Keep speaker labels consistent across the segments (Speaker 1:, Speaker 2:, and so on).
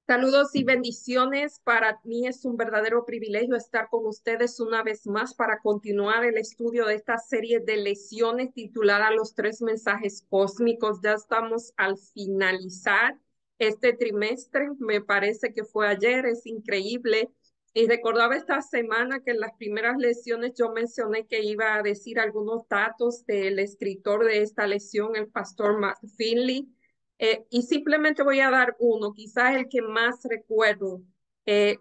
Speaker 1: Saludos y bendiciones. Para mí es un verdadero privilegio estar con ustedes una vez más para continuar el estudio de esta serie de lecciones titulada Los tres mensajes cósmicos. Ya estamos al finalizar este trimestre. Me parece que fue ayer, es increíble. Y recordaba esta semana que en las primeras lecciones yo mencioné que iba a decir algunos datos del escritor de esta lección, el pastor Matt Finley. Y simplemente voy a dar uno, quizás el que más recuerdo.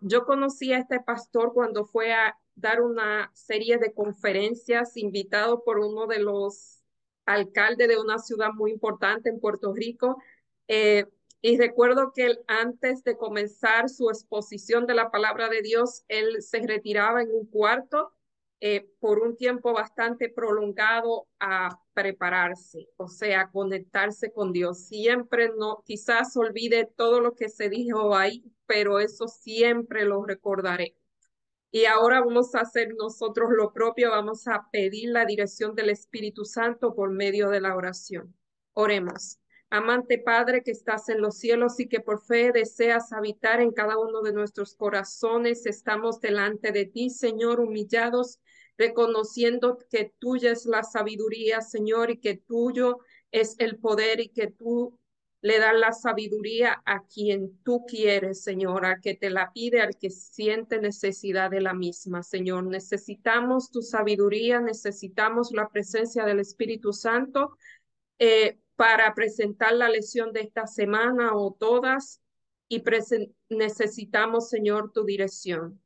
Speaker 1: Yo conocí a este pastor cuando fue a dar una serie de conferencias invitado por uno de los alcaldes de una ciudad muy importante en Puerto Rico. Y recuerdo que él, antes de comenzar su exposición de la palabra de Dios, él se retiraba en un cuarto por un tiempo bastante prolongado a prepararse, o sea, conectarse con Dios. Siempre no, quizás olvide todo lo que se dijo ahí, pero eso siempre lo recordaré. Y ahora vamos a hacer nosotros lo propio, vamos a pedir la dirección del Espíritu Santo por medio de la oración. Oremos. Amante Padre que estás en los cielos y que por fe deseas habitar en cada uno de nuestros corazones, estamos delante de ti, Señor, humillados, reconociendo que tuya es la sabiduría, Señor, y que tuyo es el poder y que tú le das la sabiduría a quien tú quieres, Señor, al que te la pide, al que siente necesidad de la misma, Señor. Necesitamos tu sabiduría, necesitamos la presencia del Espíritu Santo para presentar la lección de esta semana o todas y necesitamos, Señor, tu dirección.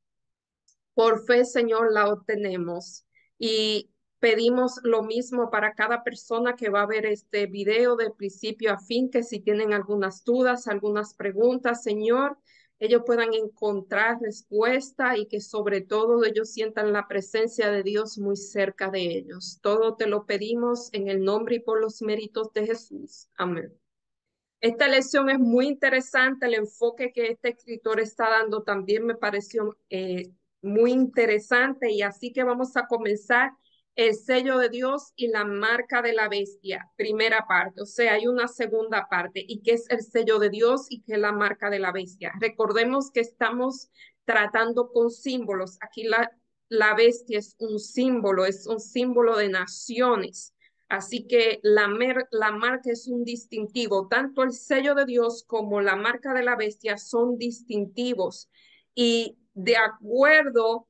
Speaker 1: Por fe, Señor, la obtenemos y pedimos lo mismo para cada persona que va a ver este video de principio a fin, que si tienen algunas dudas, algunas preguntas, Señor, ellos puedan encontrar respuesta y que sobre todo ellos sientan la presencia de Dios muy cerca de ellos. Todo te lo pedimos en el nombre y por los méritos de Jesús. Amén. Esta lección es muy interesante, el enfoque que este escritor está dando también me pareció muy interesante y así que vamos a comenzar el sello de Dios y la marca de la bestia, primera parte, o sea, hay una segunda parte y qué es el sello de Dios y qué es la marca de la bestia. Recordemos que estamos tratando con símbolos, aquí la bestia es un símbolo de naciones. Así que la marca es un distintivo. Tanto el sello de Dios como la marca de la bestia son distintivos. Y de acuerdo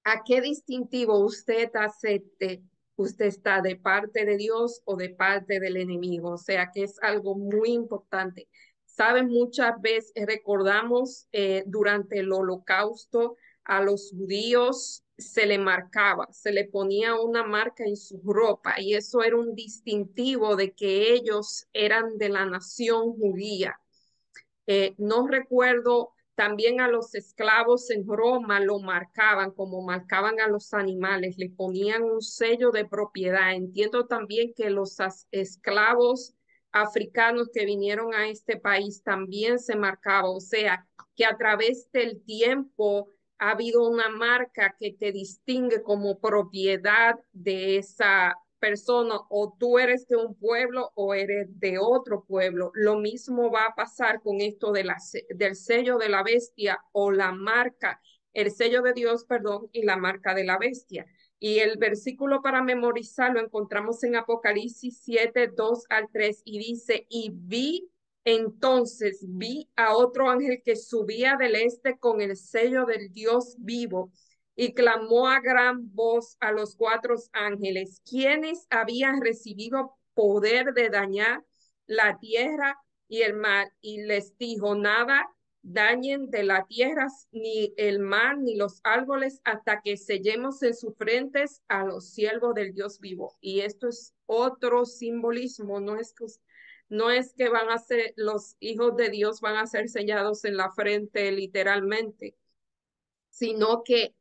Speaker 1: a qué distintivo usted acepte, usted está de parte de Dios o de parte del enemigo. O sea que es algo muy importante. Saben, muchas veces recordamos durante el holocausto a los judíos se le marcaba, se le ponía una marca en su ropa y eso era un distintivo de que ellos eran de la nación judía. No recuerdo, también a los esclavos en Roma lo marcaban como marcaban a los animales, le ponían un sello de propiedad. Entiendo también que los esclavos africanos que vinieron a este país también se marcaba, o sea, que a través del tiempo ha habido una marca que te distingue como propiedad de esa persona, o tú eres de un pueblo o eres de otro pueblo. Lo mismo va a pasar con esto del sello de la bestia o la marca, el sello de Dios, perdón, y la marca de la bestia. Y el versículo para memorizar lo encontramos en Apocalipsis 7, 2 al 3 y dice, y vi a otro ángel que subía del este con el sello del Dios vivo y clamó a gran voz a los cuatro ángeles, quienes habían recibido poder de dañar la tierra y el mar, y les dijo, nada dañen de la tierra, ni el mar, ni los árboles, hasta que sellemos en sus frentes a los siervos del Dios vivo. Y esto es otro simbolismo, no es que van a ser, los hijos de Dios van a ser sellados en la frente literalmente, sino que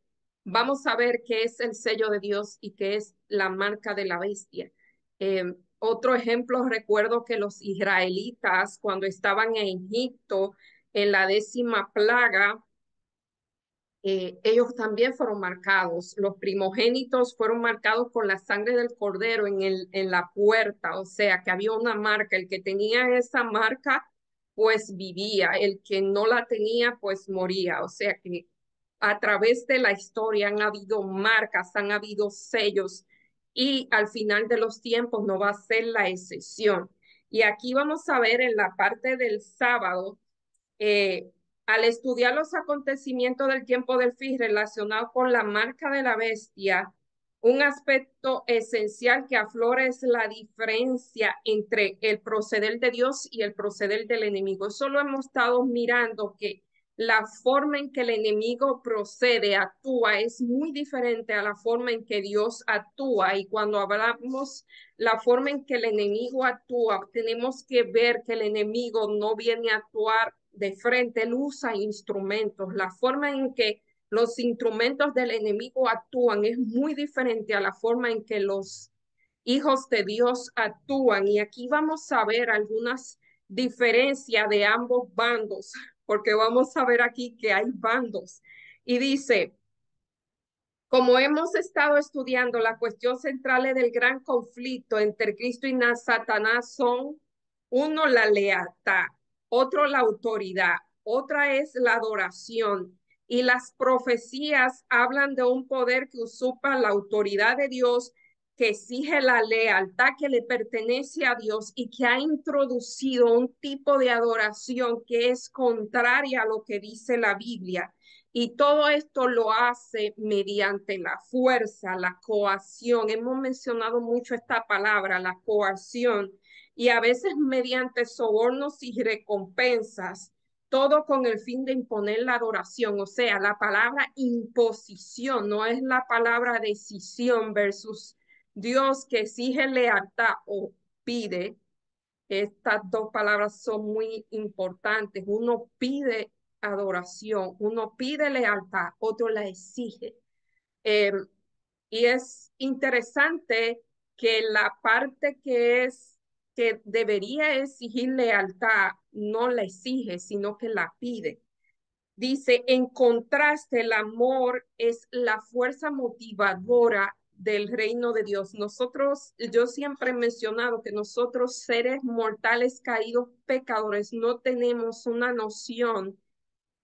Speaker 1: vamos a ver qué es el sello de Dios y qué es la marca de la bestia. Eh, Otro ejemplo, recuerdo que los israelitas cuando estaban en Egipto en la 10ª plaga, ellos también fueron marcados. Los primogénitos fueron marcados con la sangre del cordero en la puerta, o sea que había una marca. El que tenía esa marca pues vivía, el que no la tenía, pues moría. O sea que a través de la historia han habido marcas, han habido sellos y al final de los tiempos no va a ser la excepción. Y aquí vamos a ver en la parte del sábado, eh, al estudiar los acontecimientos del tiempo del fin relacionados con la marca de la bestia, un aspecto esencial que aflora es la diferencia entre el proceder de Dios y el proceder del enemigo. Eso lo hemos estado mirando, que la forma en que el enemigo procede, actúa, es muy diferente a la forma en que Dios actúa. Y cuando hablamos la forma en que el enemigo actúa, tenemos que ver que el enemigo no viene a actuar de frente, él usa instrumentos. La forma en que los instrumentos del enemigo actúan es muy diferente a la forma en que los hijos de Dios actúan. Y aquí vamos a ver algunas diferencias de ambos bandos, porque vamos a ver aquí que hay bandos. Y dice, como hemos estado estudiando, la cuestión central del gran conflicto entre Cristo y Satanás son, uno, la lealtad, otro, la autoridad, otra es la adoración. Y las profecías hablan de un poder que usurpa la autoridad de Dios, que exige la lealtad que le pertenece a Dios y que ha introducido un tipo de adoración que es contraria a lo que dice la Biblia. Y todo esto lo hace mediante la fuerza, la coacción. Hemos mencionado mucho esta palabra, la coacción, y a veces mediante sobornos y recompensas, todo con el fin de imponer la adoración. O sea, la palabra imposición no es la palabra decisión versus Dios que exige lealtad o pide. Estas dos palabras son muy importantes. Uno pide adoración, uno pide lealtad, otro la exige. Eh, y es interesante que la parte que debería exigir lealtad no la exige, sino que la pide. Dice, en contraste, el amor es la fuerza motivadora del reino de Dios. Nosotros, yo siempre he mencionado que nosotros, seres mortales caídos pecadores, no tenemos una noción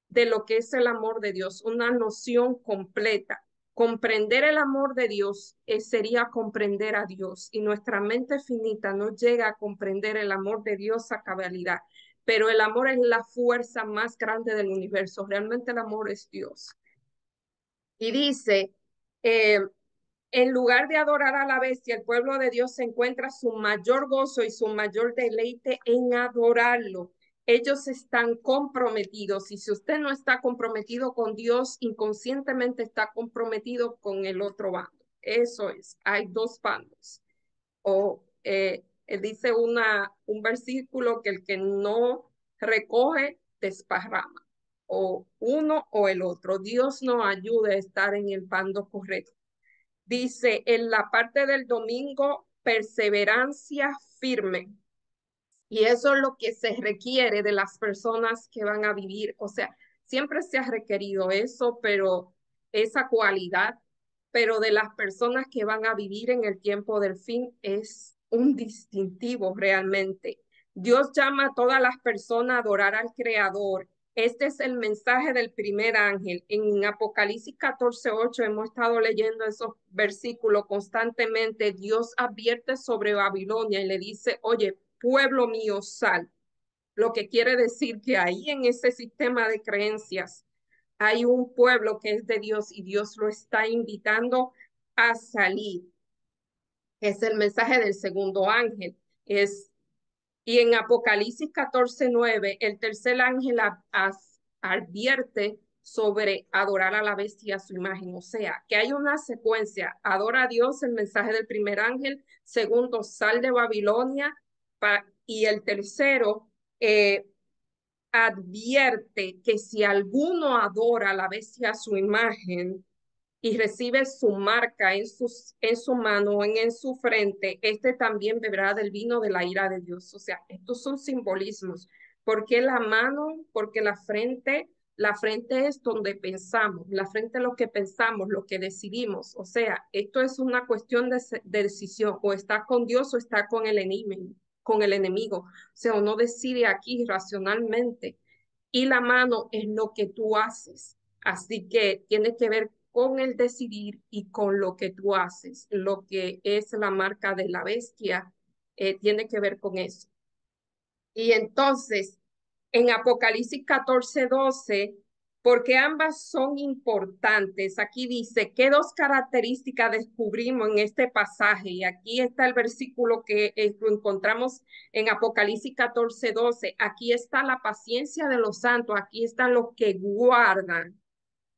Speaker 1: de lo que es el amor de Dios, una noción completa. Comprender el amor de Dios sería comprender a Dios, y nuestra mente finita no llega a comprender el amor de Dios a cabalidad, pero el amor es la fuerza más grande del universo. Realmente el amor es Dios. Y dice, eh, en lugar de adorar a la bestia, el pueblo de Dios se encuentra su mayor gozo y su mayor deleite en adorarlo. Ellos están comprometidos, y si usted no está comprometido con Dios, inconscientemente está comprometido con el otro bando. Eso es, hay dos bandos. O dice un versículo que el que no recoge, desparrama. O uno o el otro. Dios nos ayude a estar en el bando correcto. Dice en la parte del domingo, perseverancia firme. Y eso es lo que se requiere de las personas que van a vivir. O sea, siempre se ha requerido eso, pero esa cualidad, pero de las personas que van a vivir en el tiempo del fin es un distintivo realmente. Dios llama a todas las personas a adorar al Creador. Este es el mensaje del primer ángel. En Apocalipsis 14:8 hemos estado leyendo esos versículos constantemente. Dios advierte sobre Babilonia y le dice, oye, pueblo mío, sal. Lo que quiere decir que ahí en ese sistema de creencias hay un pueblo que es de Dios y Dios lo está invitando a salir. Es el mensaje del segundo ángel. Y en Apocalipsis 14:9, el tercer ángel advierte sobre adorar a la bestia a su imagen. O sea, que hay una secuencia. Adora a Dios, el mensaje del primer ángel. Segundo, sal de Babilonia. Y el tercero, advierte que si alguno adora a la bestia a su imagen y recibe su marca en su mano o en su frente, este también beberá del vino de la ira de Dios. O sea, estos son simbolismos. ¿Por qué la mano? Porque la frente es donde pensamos, la frente es lo que pensamos, lo que decidimos. O sea, esto es una cuestión de decisión, o está con Dios o está con el enemigo. con el enemigo. O sea, uno decide aquí racionalmente y la mano es lo que tú haces. Así que tiene que ver con el decidir y con lo que tú haces. Lo que es la marca de la bestia tiene que ver con eso. Y entonces, en Apocalipsis 14:12, porque ambas son importantes, aquí dice, ¿qué dos características descubrimos en este pasaje? Y aquí está el versículo que lo encontramos en Apocalipsis 14:12. Aquí está la paciencia de los santos, aquí están los que guardan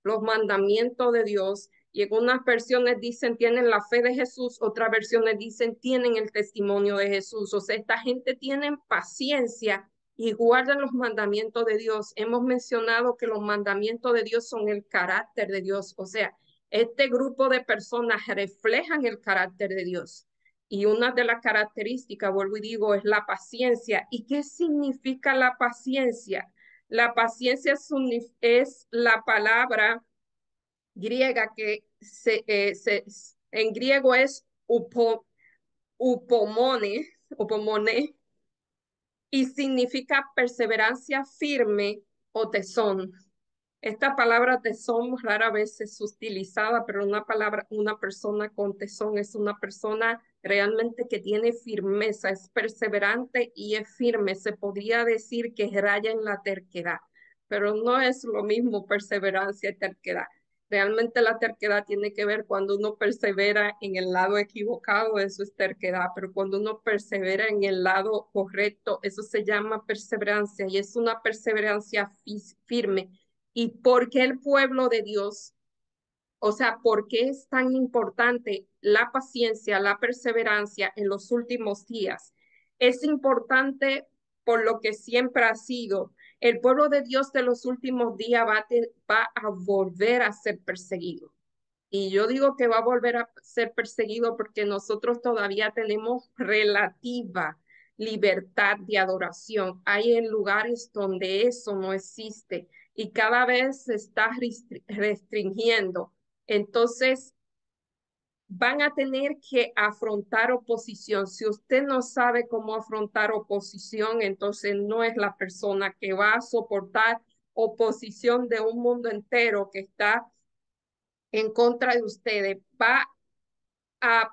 Speaker 1: los mandamientos de Dios. Y en unas versiones dicen tienen la fe de Jesús, otras versiones dicen tienen el testimonio de Jesús. O sea, esta gente tiene paciencia y guardan los mandamientos de Dios. Hemos mencionado que los mandamientos de Dios son el carácter de Dios. O sea, este grupo de personas reflejan el carácter de Dios. Y una de las características, vuelvo y digo, es la paciencia. ¿Y qué significa la paciencia? La paciencia es la palabra griega que en griego es upomone, upomone, y significa perseverancia firme o tesón. Esta palabra tesón rara vez es utilizada, pero una persona con tesón es una persona realmente que tiene firmeza, es perseverante y es firme. Se podría decir que raya en la terquedad, pero no es lo mismo perseverancia y terquedad. Realmente la terquedad tiene que ver cuando uno persevera en el lado equivocado, eso es terquedad, pero cuando uno persevera en el lado correcto, eso se llama perseverancia y es una perseverancia firme. ¿Y por qué el pueblo de Dios? O sea, ¿por qué es tan importante la paciencia, la perseverancia en los últimos días? Es importante por lo que siempre ha sido. El pueblo de Dios de los últimos días va a volver a ser perseguido. Y yo digo que va a volver a ser perseguido porque nosotros todavía tenemos relativa libertad de adoración. Hay en lugares donde eso no existe y cada vez se está restringiendo. Entonces, van a tener que afrontar oposición. Si usted no sabe cómo afrontar oposición, entonces no es la persona que va a soportar oposición de un mundo entero que está en contra de ustedes, va a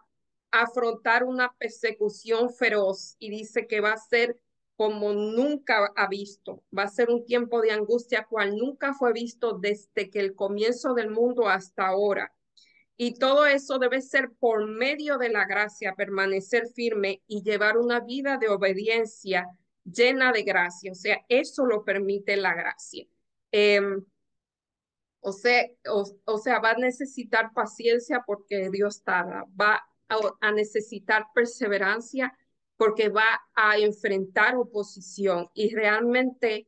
Speaker 1: afrontar una persecución feroz y dice que va a ser como nunca ha visto, va a ser un tiempo de angustia cual nunca fue visto desde que el comienzo del mundo hasta ahora. Y todo eso debe ser por medio de la gracia, permanecer firme y llevar una vida de obediencia llena de gracia. O sea, eso lo permite la gracia. Eh, o sea, va a necesitar paciencia porque Dios tarda, va a necesitar perseverancia porque va a enfrentar oposición y realmente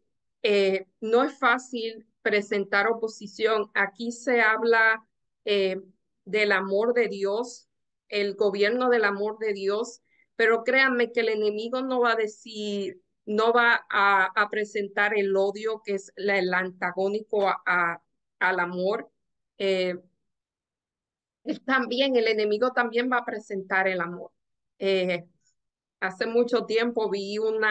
Speaker 1: no es fácil presentar oposición. Aquí se habla eh, del amor de Dios, el gobierno del amor de Dios, pero créanme que el enemigo no va a decir, no va a presentar el odio que es el antagónico al amor. Eh, también el enemigo también va a presentar el amor. Eh, Hace mucho tiempo vi un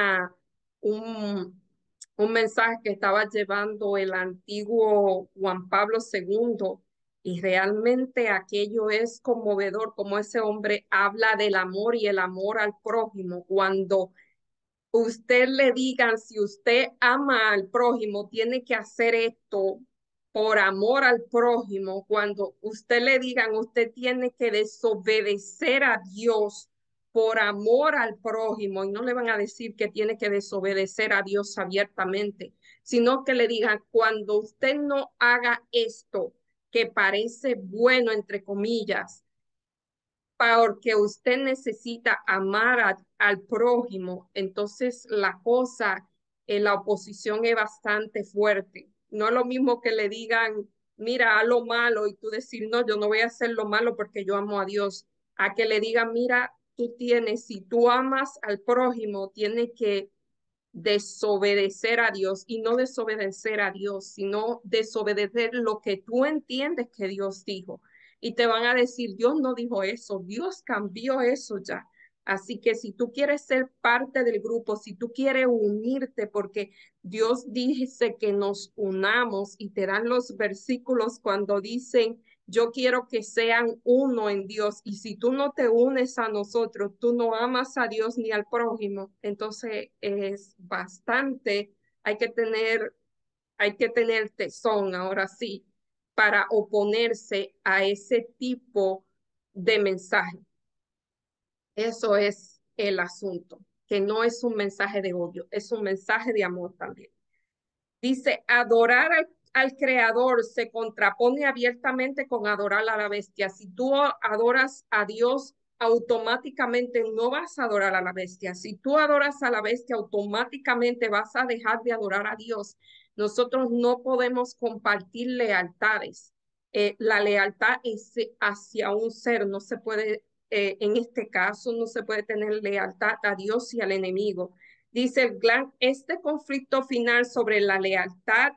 Speaker 1: mensaje que estaba llevando el antiguo Juan Pablo II y realmente aquello es conmovedor, como ese hombre habla del amor y el amor al prójimo cuando usted le digan, si usted ama al prójimo, tiene que hacer esto por amor al prójimo. Cuando usted le digan, usted tiene que desobedecer a Dios por amor al prójimo, y no le van a decir que tiene que desobedecer a Dios abiertamente, sino que le digan, cuando usted no haga esto que parece bueno, entre comillas, porque usted necesita amar al prójimo, entonces la cosa, la oposición es bastante fuerte. No es lo mismo que le digan, mira, haz lo malo y tú decir, no, yo no voy a hacer lo malo porque yo amo a Dios. A que le digan, mira, si tú amas al prójimo, tienes que desobedecer a Dios y no desobedecer a Dios, sino desobedecer lo que tú entiendes que Dios dijo. Y te van a decir, Dios no dijo eso, Dios cambió eso ya. Así que si tú quieres ser parte del grupo, si tú quieres unirte, porque Dios dice que nos unamos y te dan los versículos cuando dicen, yo quiero que sean uno en Dios. Y si tú no te unes a nosotros, tú no amas a Dios ni al prójimo. Entonces es bastante, hay que tener, hay que tener tesón, ahora sí, para oponerse a ese tipo de mensaje. Eso es el asunto, que no es un mensaje de odio, es un mensaje de amor también. Dice, adorar al creador se contrapone abiertamente con adorar a la bestia. Si tú adoras a Dios, automáticamente no vas a adorar a la bestia. Si tú adoras a la bestia, automáticamente vas a dejar de adorar a Dios. Nosotros no podemos compartir lealtades. La lealtad es hacia un ser, no se puede, en este caso, no se puede tener lealtad a Dios y al enemigo. Dice el Glan, este conflicto final sobre la lealtad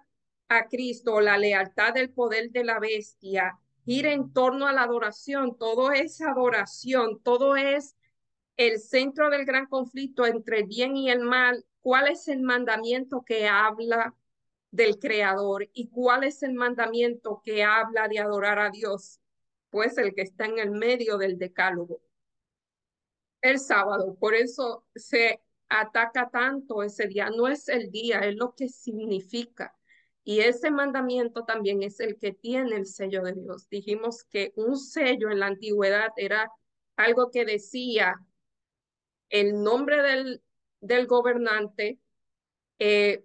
Speaker 1: a Cristo, la lealtad del poder de la bestia, gira en torno a la adoración. Todo es adoración, todo es el centro del gran conflicto entre el bien y el mal. ¿Cuál es el mandamiento que habla del Creador y cuál es el mandamiento que habla de adorar a Dios? Pues el que está en el medio del decálogo, el sábado. Por eso se ataca tanto ese día. No es el día, es lo que significa. Y ese mandamiento también es el que tiene el sello de Dios. Dijimos que un sello en la antigüedad era algo que decía el nombre del gobernante, eh,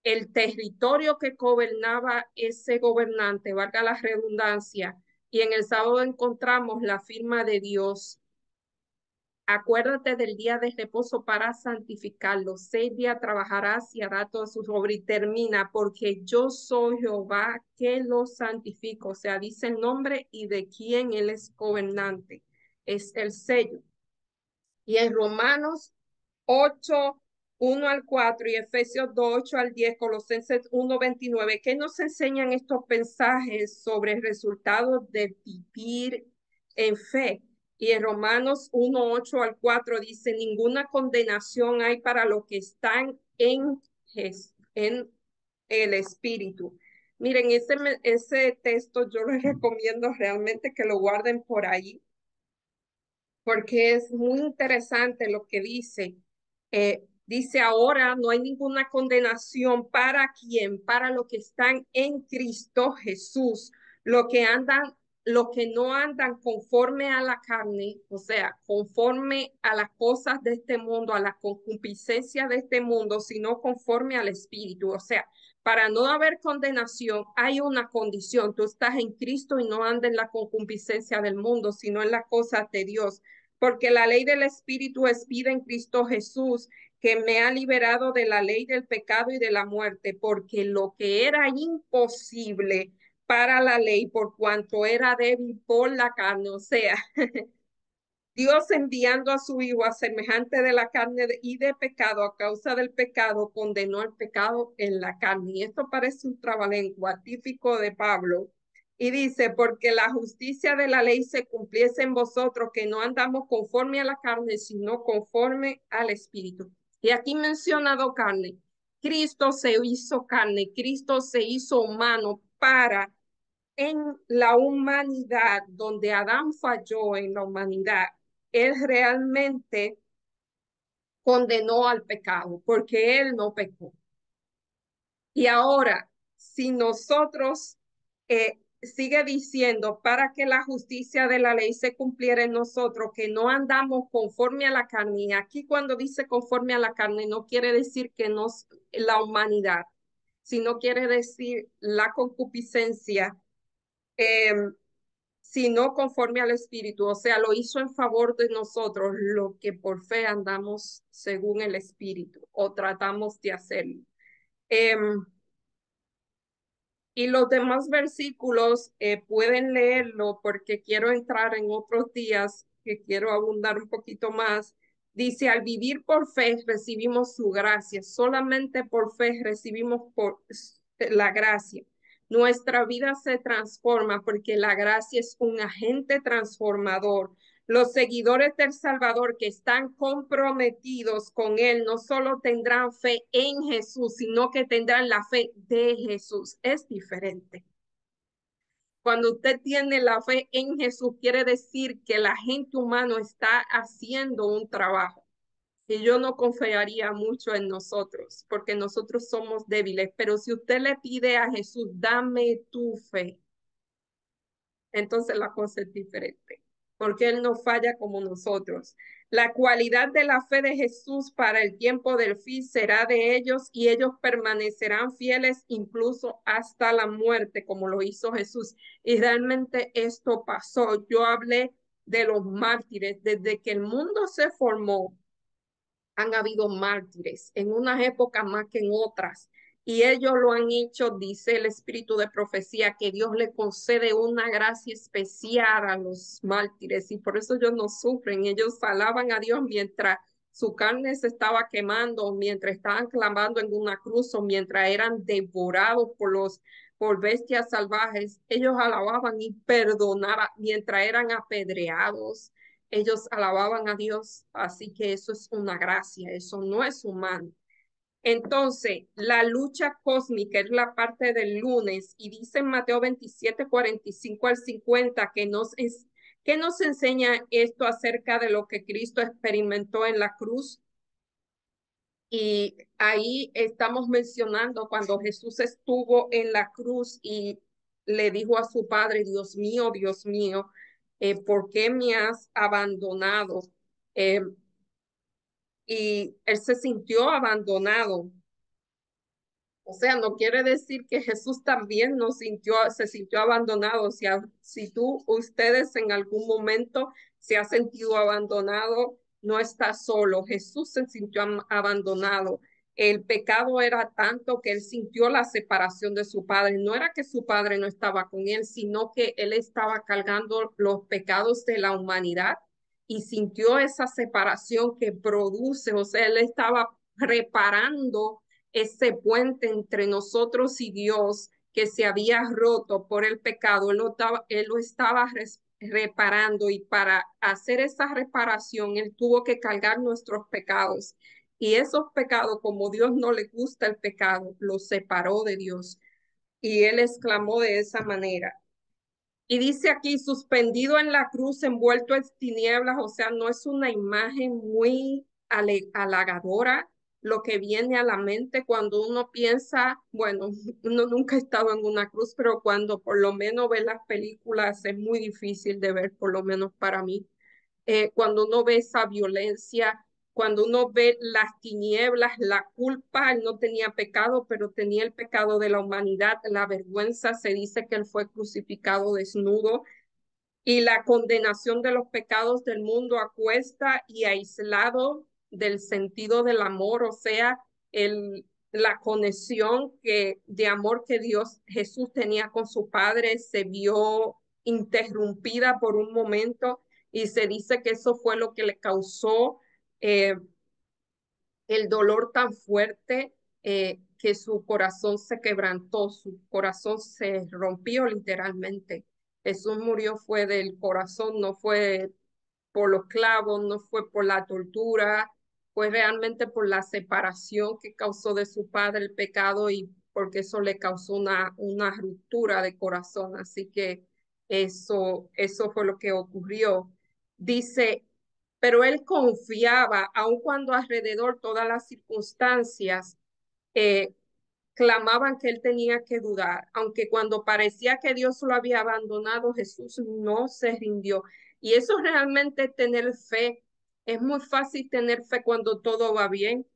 Speaker 1: el territorio que gobernaba ese gobernante, valga la redundancia, y en el sábado encontramos la firma de Dios. Acuérdate del día de reposo para santificarlo. 6 días trabajarás y hará toda su obra y termina, porque yo soy Jehová que lo santifico. O sea, dice el nombre y de quién él es gobernante. Es el sello. Y en Romanos 8, 1 al 4 y Efesios 2, 8 al 10, Colosenses 1, 29, ¿qué nos enseñan estos mensajes sobre el resultado de vivir en fe? Y en Romanos 1, 8 al 4 dice, ninguna condenación hay para los que están en el Espíritu. Miren, ese texto yo les recomiendo realmente que lo guarden por ahí porque es muy interesante lo que dice. Dice ahora no hay ninguna condenación para quien, para los que están en Cristo Jesús, lo que andan, lo que no andan conforme a la carne, o sea, conforme a las cosas de este mundo, a la concupiscencia de este mundo, sino conforme al Espíritu. O sea, para no haber condenación, hay una condición. Tú estás en Cristo y no andas en la concupiscencia del mundo, sino en las cosas de Dios. Porque la ley del Espíritu es vida en Cristo Jesús, que me ha liberado de la ley del pecado y de la muerte, porque lo que era imposible para la ley, por cuanto era débil por la carne, o sea, Dios enviando a su Hijo a semejante de la carne y de pecado, a causa del pecado, condenó el pecado en la carne. Y esto parece un trabalengua típico de Pablo. Y dice, porque la justicia de la ley se cumpliese en vosotros, que no andamos conforme a la carne, sino conforme al Espíritu. Y aquí mencionado carne. Cristo se hizo carne, Cristo se hizo humano para en la humanidad, donde Adán falló en la humanidad, él realmente condenó al pecado porque él no pecó. Y ahora, si nosotros, sigue diciendo, para que la justicia de la ley se cumpliera en nosotros, que no andamos conforme a la carne. Y aquí cuando dice conforme a la carne, no quiere decir que nos, la humanidad, sino quiere decir la concupiscencia, eh, sino conforme al Espíritu, o sea, lo hizo en favor de nosotros, lo que por fe andamos según el Espíritu o tratamos de hacerlo. Eh, y los demás versículos pueden leerlo porque quiero entrar en otros días que quiero abundar un poquito más. Dice, al vivir por fe recibimos su gracia, solamente por fe recibimos la gracia. Nuestra vida se transforma porque la gracia es un agente transformador. Los seguidores del Salvador que están comprometidos con Él no solo tendrán fe en Jesús, sino que tendrán la fe de Jesús. Es diferente. Cuando usted tiene la fe en Jesús, quiere decir que la gente humana está haciendo un trabajo. Y yo no confiaría mucho en nosotros, porque nosotros somos débiles. Pero si usted le pide a Jesús, dame tu fe, entonces la cosa es diferente, porque Él no falla como nosotros. La cualidad de la fe de Jesús para el tiempo del fin será de ellos y ellos permanecerán fieles incluso hasta la muerte, como lo hizo Jesús. Y realmente esto pasó. Yo hablé de los mártires. Desde que el mundo se formó, han habido mártires en unas épocas más que en otras. Y ellos lo han hecho, dice el espíritu de profecía, que Dios le concede una gracia especial a los mártires y por eso ellos no sufren. Ellos alaban a Dios mientras su carne se estaba quemando, mientras estaban clamando en una cruz o mientras eran devorados por bestias salvajes. Ellos alababan y perdonaban mientras eran apedreados, ellos alababan a Dios, así que eso es una gracia, eso no es humano. Entonces, la lucha cósmica es la parte del lunes y dice en Mateo 27, 45 al 50 que nos enseña esto acerca de lo que Cristo experimentó en la cruz. Y ahí estamos mencionando cuando Jesús estuvo en la cruz y le dijo a su padre, Dios mío, ¿por qué me has abandonado? Eh, y él se sintió abandonado. O sea, no quiere decir que Jesús también no se sintió abandonado. Si ustedes en algún momento se ha sentido abandonado, no está solo. Jesús se sintió abandonado. El pecado era tanto que él sintió la separación de su padre. No era que su padre no estaba con él, sino que él estaba cargando los pecados de la humanidad y sintió esa separación que produce. O sea, él estaba reparando ese puente entre nosotros y Dios que se había roto por el pecado. Él lo estaba reparando y para hacer esa reparación, él tuvo que cargar nuestros pecados. Y esos pecados, como Dios no le gusta el pecado, los separó de Dios. Y él exclamó de esa manera. Y dice aquí, suspendido en la cruz, envuelto en tinieblas, o sea, no es una imagen muy halagadora lo que viene a la mente cuando uno piensa, bueno, uno nunca ha estado en una cruz, pero cuando por lo menos ve las películas es muy difícil de ver, por lo menos para mí. Cuando uno ve esa violencia, cuando uno ve las tinieblas, la culpa, él no tenía pecado, pero tenía el pecado de la humanidad, la vergüenza, se dice que él fue crucificado desnudo y la condenación de los pecados del mundo a cuesta y aislado del sentido del amor, o sea, la conexión de amor que Jesús tenía con su Padre se vio interrumpida por un momento y se dice que eso fue lo que le causó eh, el dolor tan fuerte que su corazón se quebrantó, su corazón se rompió literalmente. Jesús murió fue del corazón, no fue por los clavos, no fue por la tortura, fue realmente por la separación que causó de su padre el pecado y porque eso le causó una ruptura de corazón. Así que eso fue lo que ocurrió. Dice, pero él confiaba, aun cuando alrededor todas las circunstancias eh, clamaban que él tenía que dudar, aunque cuando parecía que Dios lo había abandonado, Jesús no se rindió. Y eso realmente tener fe. Es muy fácil tener fe cuando todo va bien.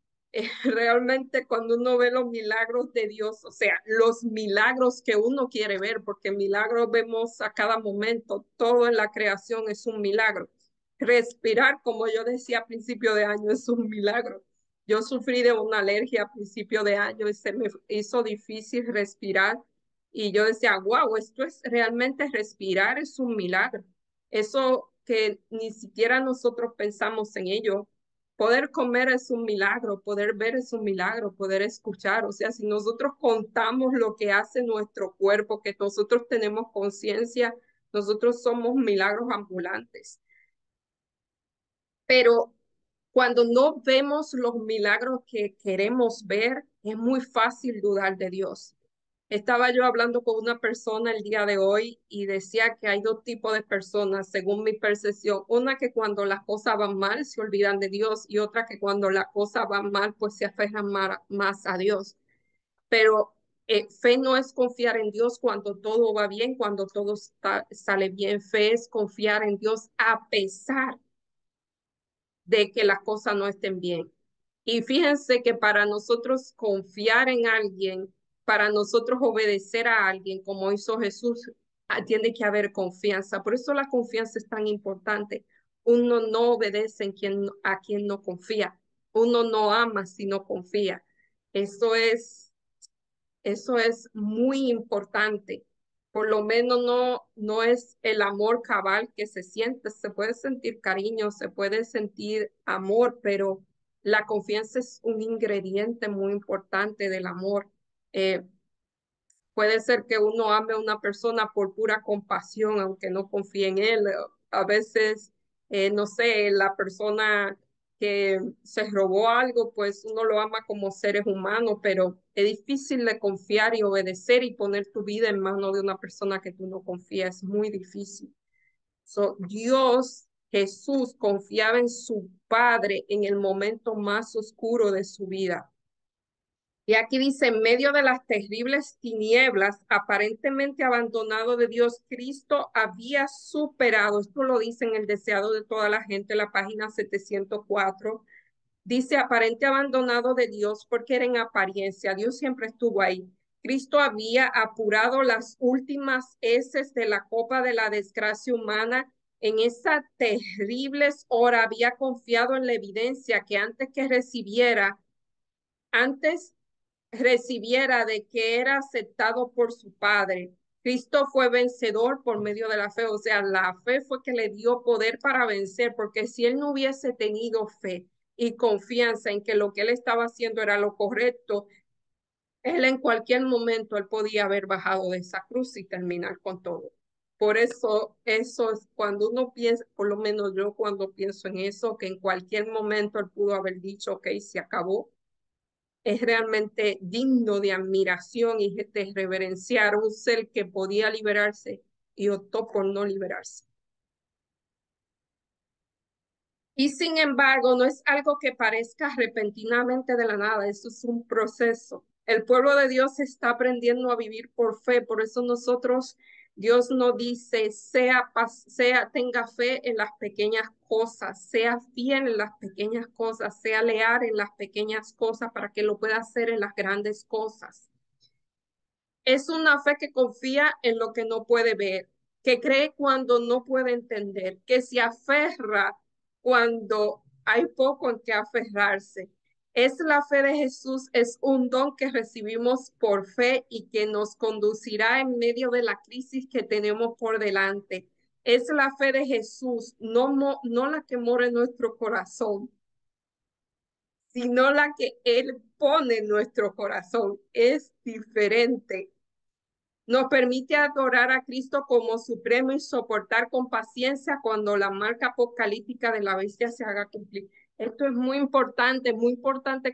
Speaker 1: Realmente cuando uno ve los milagros de Dios, o sea, los milagros que uno quiere ver, porque milagros vemos a cada momento, todo en la creación es un milagro. Respirar, como yo decía a principio de año, es un milagro. Yo sufrí de una alergia a principio de año y se me hizo difícil respirar. Y yo decía, wow, esto es realmente respirar, es un milagro. Eso que ni siquiera nosotros pensamos en ello. Poder comer es un milagro, poder ver es un milagro, poder escuchar. O sea, si nosotros contamos lo que hace nuestro cuerpo, que nosotros tenemos conciencia, nosotros somos milagros ambulantes. Pero cuando no vemos los milagros que queremos ver, es muy fácil dudar de Dios. Estaba yo hablando con una persona el día de hoy y decía que hay dos tipos de personas, según mi percepción. Una que cuando las cosas van mal se olvidan de Dios y otra que cuando las cosas van mal pues se aferran más a Dios. Pero fe no es confiar en Dios cuando todo va bien, cuando todo sale bien. Fe es confiar en Dios a pesar de que las cosas no estén bien. Y fíjense que para nosotros confiar en alguien, para nosotros obedecer a alguien como hizo Jesús, tiene que haber confianza. Por eso la confianza es tan importante. Uno no obedece a quien no confía. Uno no ama si no confía. Eso es eso es muy importante. Por lo menos no es el amor cabal que se siente. Se puede sentir cariño, se puede sentir amor, pero la confianza es un ingrediente muy importante del amor. Eh, Puede ser que uno ame a una persona por pura compasión, aunque no confíe en él. A veces, no sé, la persona que se robó algo, pues uno lo ama como seres humanos, pero es difícil de confiar y obedecer y poner tu vida en manos de una persona que tú no confías. Es muy difícil. Dios, Jesús, confiaba en su Padre en el momento más oscuro de su vida. Y aquí dice, en medio de las terribles tinieblas, aparentemente abandonado de Dios, Cristo había superado, esto lo dice en el deseado de toda la gente, la página 704, dice aparente abandonado de Dios porque era en apariencia, Dios siempre estuvo ahí. Cristo había apurado las últimas heces de la copa de la desgracia humana. En esa terribles hora había confiado en la evidencia que antes recibiera de que era aceptado por su Padre. Cristo fue vencedor por medio de la fe, o sea, la fe fue que le dio poder para vencer, porque si él no hubiese tenido fe y confianza en que lo que él estaba haciendo era lo correcto, él en cualquier momento él podía haber bajado de esa cruz y terminar con todo. Por eso es cuando uno piensa, por lo menos yo cuando pienso en eso, que en cualquier momento él pudo haber dicho, ok, se acabó, es realmente digno de admiración y de reverenciar un ser que podía liberarse y optó por no liberarse. Y sin embargo, no es algo que parezca repentinamente de la nada, eso es un proceso. El pueblo de Dios está aprendiendo a vivir por fe, por eso nosotros, Dios nos dice, tenga fe en las pequeñas cosas, sea fiel en las pequeñas cosas, sea leal en las pequeñas cosas para que lo pueda hacer en las grandes cosas. Es una fe que confía en lo que no puede ver, que cree cuando no puede entender, que se aferra cuando hay poco en que aferrarse. Es la fe de Jesús, es un don que recibimos por fe y que nos conducirá en medio de la crisis que tenemos por delante. Es la fe de Jesús, no la que mora en nuestro corazón, sino la que Él pone en nuestro corazón. Es diferente. Nos permite adorar a Cristo como supremo y soportar con paciencia cuando la marca apocalíptica de la bestia se haga cumplir. Esto es muy importante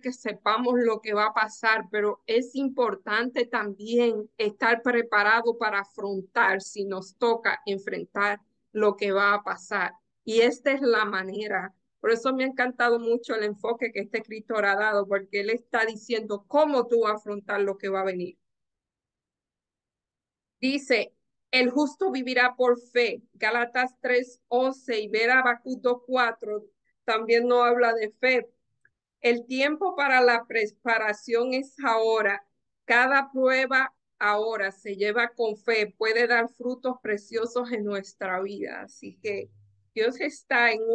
Speaker 1: que sepamos lo que va a pasar, pero es importante también estar preparado para afrontar si nos toca enfrentar lo que va a pasar. Y esta es la manera. Por eso me ha encantado mucho el enfoque que este escritor ha dado, porque él está diciendo cómo tú vas a afrontar lo que va a venir. Dice, el justo vivirá por fe. Gálatas 3:11 y ver Habacuc 2:4 también no habla de fe. El tiempo para la preparación es ahora. Cada prueba ahora se lleva con fe, puede dar frutos preciosos en nuestra vida. Así que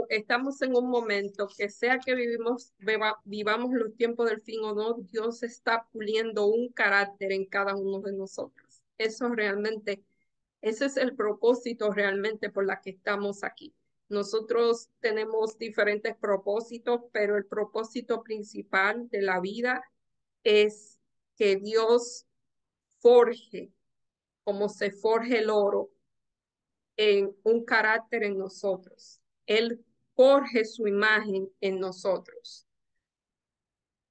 Speaker 1: estamos en un momento que sea que vivamos los tiempos del fin o no, Dios está puliendo un carácter en cada uno de nosotros. Ese es el propósito realmente por la que estamos aquí. Nosotros tenemos diferentes propósitos, pero el propósito principal de la vida es que Dios forje, como se forje el oro, en un carácter en nosotros. Él forje su imagen en nosotros.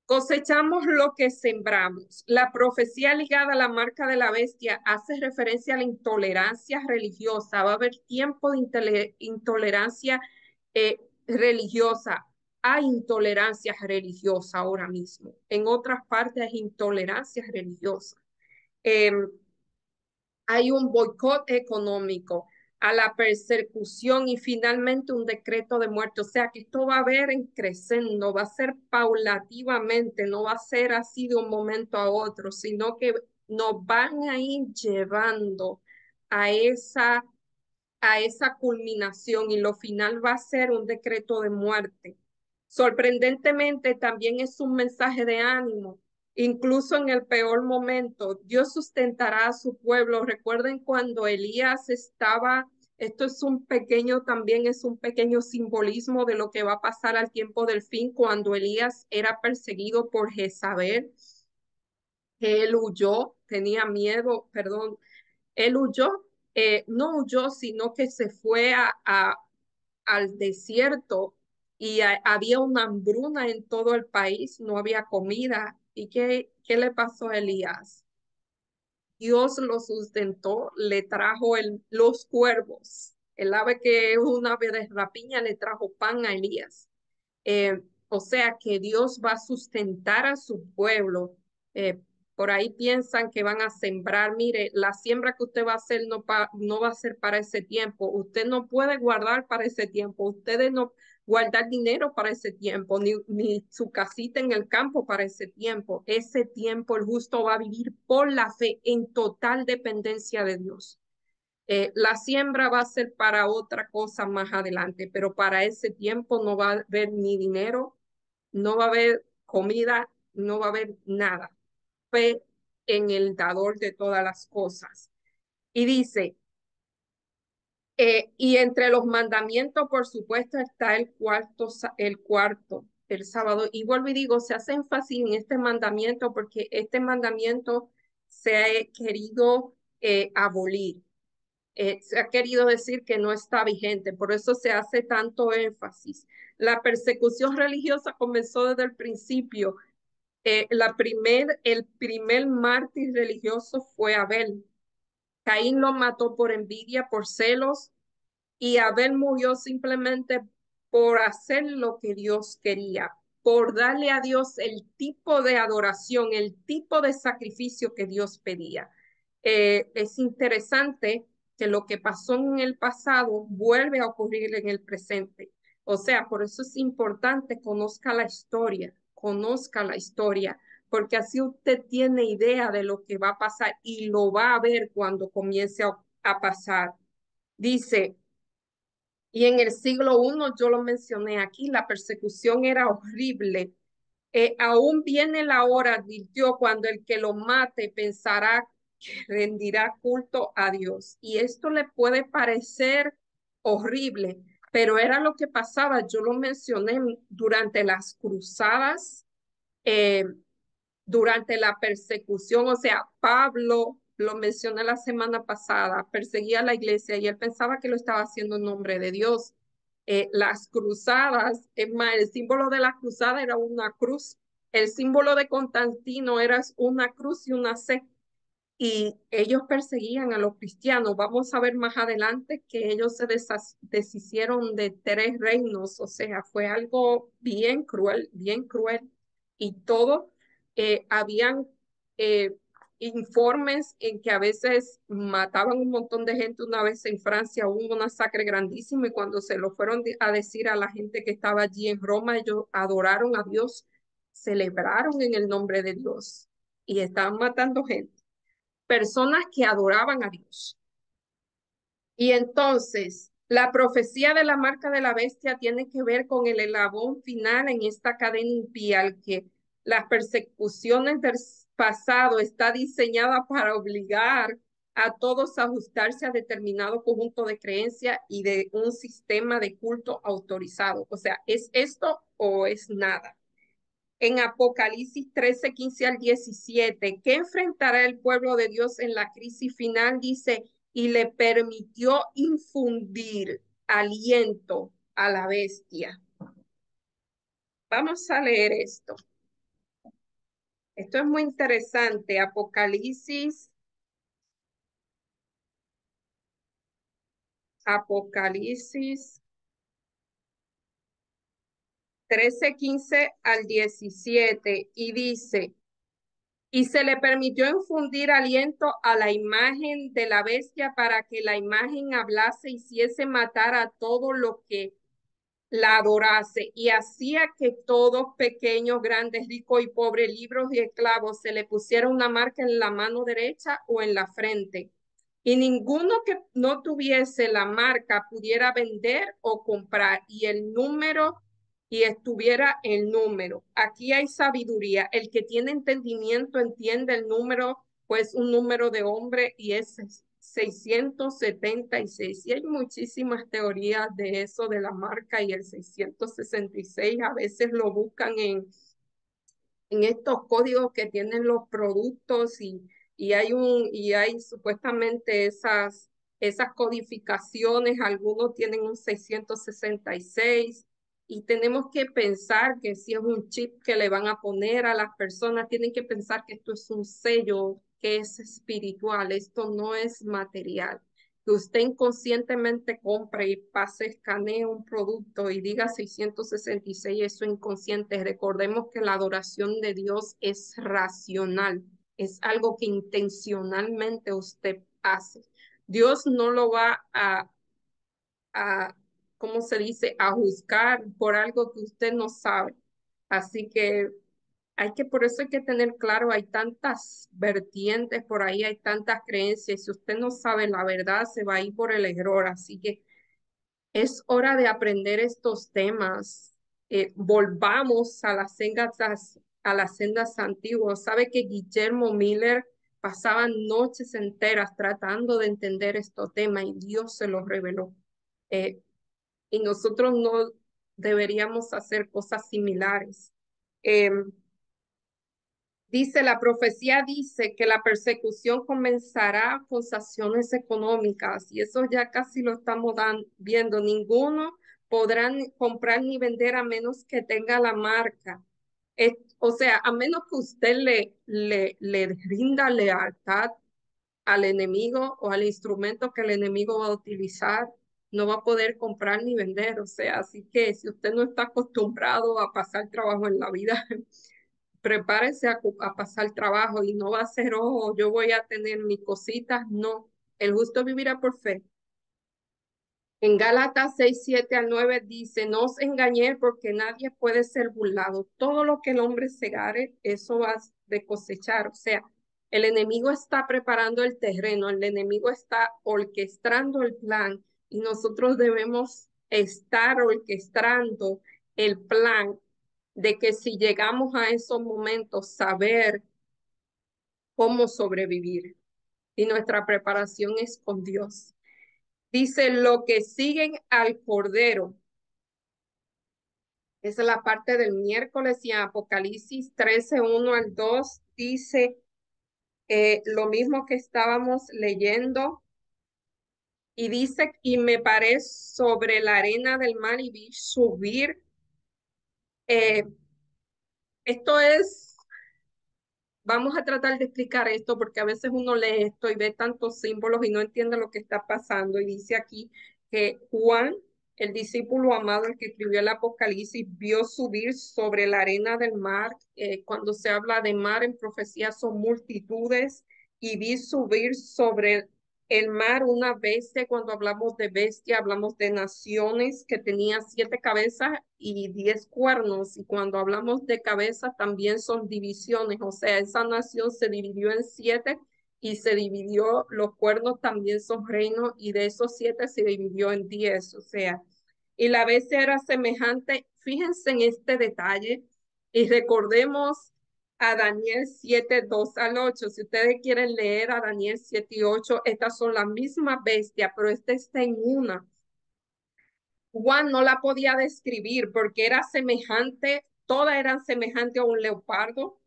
Speaker 1: Cosechamos lo que sembramos. La profecía ligada a la marca de la bestia hace referencia a la intolerancia religiosa. Va a haber tiempo de intolerancia religiosa. Hay intolerancia religiosa ahora mismo. En otras partes hay intolerancia religiosa. Eh, Hay un boicot económico, a la persecución y finalmente un decreto de muerte. O sea que esto va a haber en creciendo, va a ser paulativamente, no va a ser así de un momento a otro, sino que nos van a ir llevando a esa culminación y lo final va a ser un decreto de muerte. Sorprendentemente, también es un mensaje de ánimo. Incluso en el peor momento, Dios sustentará a su pueblo. Recuerden cuando Elías estaba, esto es un pequeño, también es un pequeño simbolismo de lo que va a pasar al tiempo del fin, cuando Elías era perseguido por Jezabel, que él huyó, tenía miedo, perdón, él huyó, no huyó, sino que se fue al desierto y había una hambruna en todo el país, no había comida. ¿Y qué le pasó a Elías? Dios lo sustentó, le trajo los cuervos. El ave que es un ave de rapiña le trajo pan a Elías. O sea que Dios va a sustentar a su pueblo. Eh, por ahí piensan que van a sembrar. Mire, la siembra que usted va a hacer no va a ser para ese tiempo. Usted no puede guardar para ese tiempo. Ustedes no guardar dinero para ese tiempo, ni su casita en el campo para ese tiempo. Ese tiempo el justo va a vivir por la fe en total dependencia de Dios. La siembra va a ser para otra cosa más adelante, pero para ese tiempo no va a haber ni dinero, no va a haber comida, no va a haber nada. Fe en el dador de todas las cosas. Y dice, y entre los mandamientos, por supuesto, está el sábado. Y vuelvo y digo, se hace énfasis en este mandamiento porque este mandamiento se ha querido abolir. Se ha querido decir que no está vigente, por eso se hace tanto énfasis. La persecución religiosa comenzó desde el principio. El primer mártir religioso fue Abel. Caín lo mató por envidia, por celos, y Abel murió simplemente por hacer lo que Dios quería, por darle a Dios el tipo de adoración, el tipo de sacrificio que Dios pedía. Es interesante que lo que pasó en el pasado vuelve a ocurrir en el presente. O sea, por eso es importante conozca la historia, porque así usted tiene idea de lo que va a pasar y lo va a ver cuando comience a pasar. Dice, y en el siglo I, yo lo mencioné aquí, la persecución era horrible. Aún viene la hora, advirtió, cuando el que lo mate pensará que rendirá culto a Dios. Y esto le puede parecer horrible, pero era lo que pasaba. Yo lo mencioné durante las cruzadas, eh, durante la persecución. O sea, Pablo, lo mencioné la semana pasada, perseguía a la iglesia y él pensaba que lo estaba haciendo en nombre de Dios. Las cruzadas, es más, el símbolo de la cruzada era una cruz. El símbolo de Constantino era una cruz y una C. Y ellos perseguían a los cristianos. Vamos a ver más adelante que ellos se deshicieron de 3 reinos. O sea, fue algo bien cruel, bien cruel. Y todo, habían informes en que a veces mataban un montón de gente. Una vez en Francia hubo una masacre grandísima y cuando se lo fueron a decir a la gente que estaba allí en Roma, ellos adoraron a Dios, celebraron en el nombre de Dios y estaban matando gente, personas que adoraban a Dios. Y entonces, la profecía de la marca de la bestia tiene que ver con el eslabón final en esta cadena impía, que las persecuciones del pasado está diseñada para obligar a todos a ajustarse a determinado conjunto de creencias y de un sistema de culto autorizado. O sea, ¿es esto o es nada? En Apocalipsis 13, 15 al 17, ¿qué enfrentará el pueblo de Dios en la crisis final? Dice, y le permitió infundir aliento a la bestia. Vamos a leer esto. Esto es muy interesante. Apocalipsis 13:15 al 17 y dice, y se le permitió infundir aliento a la imagen de la bestia para que la imagen hablase y hiciese matar a todo lo que la adorase, y hacía que todos, pequeños, grandes, ricos y pobres, libres y esclavos, se le pusiera una marca en la mano derecha o en la frente. Y ninguno que no tuviese la marca pudiera vender o comprar, y estuviera el número. Aquí hay sabiduría. El que tiene entendimiento entiende el número, pues un número de hombre, y es 676. Y hay muchísimas teorías de eso, de la marca y el 666. A veces lo buscan en estos códigos que tienen los productos, y hay supuestamente esas codificaciones. Algunos tienen un 666, y tenemos que pensar que si es un chip que le van a poner a las personas, tienen que pensar que esto es un sello que es espiritual, esto no es material. Que usted inconscientemente compre y pase, escanee un producto y diga 666, eso inconsciente. Recordemos que la adoración de Dios es racional, es algo que intencionalmente usted hace. Dios no lo va a, ¿cómo se dice?, a juzgar por algo que usted no sabe. Así que por eso hay que tener claro, hay tantas vertientes por ahí, hay tantas creencias. Si usted no sabe la verdad, se va a ir por el error. Así que es hora de aprender estos temas. Volvamos a las sendas antiguas. Sabe que Guillermo Miller pasaba noches enteras tratando de entender estos temas, y Dios se los reveló. Eh, y nosotros no deberíamos hacer cosas similares. Eh, Dice, la profecía dice que la persecución comenzará con sanciones económicas, y eso ya casi lo estamos viendo. Ninguno podrá comprar ni vender a menos que tenga la marca. O sea, a menos que usted le rinda lealtad al enemigo o al instrumento que el enemigo va a utilizar, no va a poder comprar ni vender. O sea, así que si usted no está acostumbrado a pasar trabajo en la vida, prepárese a pasar trabajo, y no va a ser, oh, yo voy a tener mis cositas. No, el justo vivirá por fe. En Gálatas 6:7 al 9 dice, no os engañéis, porque nadie puede ser burlado. Todo lo que el hombre segare, eso va de cosechar. O sea, el enemigo está preparando el terreno, el enemigo está orquestando el plan, y nosotros debemos estar orquestando el plan, de que si llegamos a esos momentos, saber cómo sobrevivir. Y nuestra preparación es con Dios. Dice, lo que siguen al Cordero. Esa es la parte del miércoles. Y en Apocalipsis 13:1 al 2 dice lo mismo que estábamos leyendo. Y dice, y me paré sobre la arena del mar y vi subir. eh, Esto es, vamos a tratar de explicar esto, porque a veces uno lee esto y ve tantos símbolos y no entiende lo que está pasando. Y dice aquí que Juan, el discípulo amado, el que escribió el Apocalipsis, vio subir sobre la arena del mar. Cuando se habla de mar en profecía son multitudes. Y vi subir sobre el mar una bestia. Cuando hablamos de bestia, hablamos de naciones que tenían 7 cabezas y 10 cuernos. Y cuando hablamos de cabezas, también son divisiones. O sea, esa nación se dividió en 7 y se dividió, los cuernos también son reinos, y de esos 7 se dividió en 10. O sea, y la bestia era semejante. Fíjense en este detalle y recordemos a Daniel 7:2 al 8. Si ustedes quieren leer a Daniel 7 y 8, estas son la misma bestia, pero esta está en una. Juan no la podía describir porque era semejante, todas eran semejantes a un leopardo,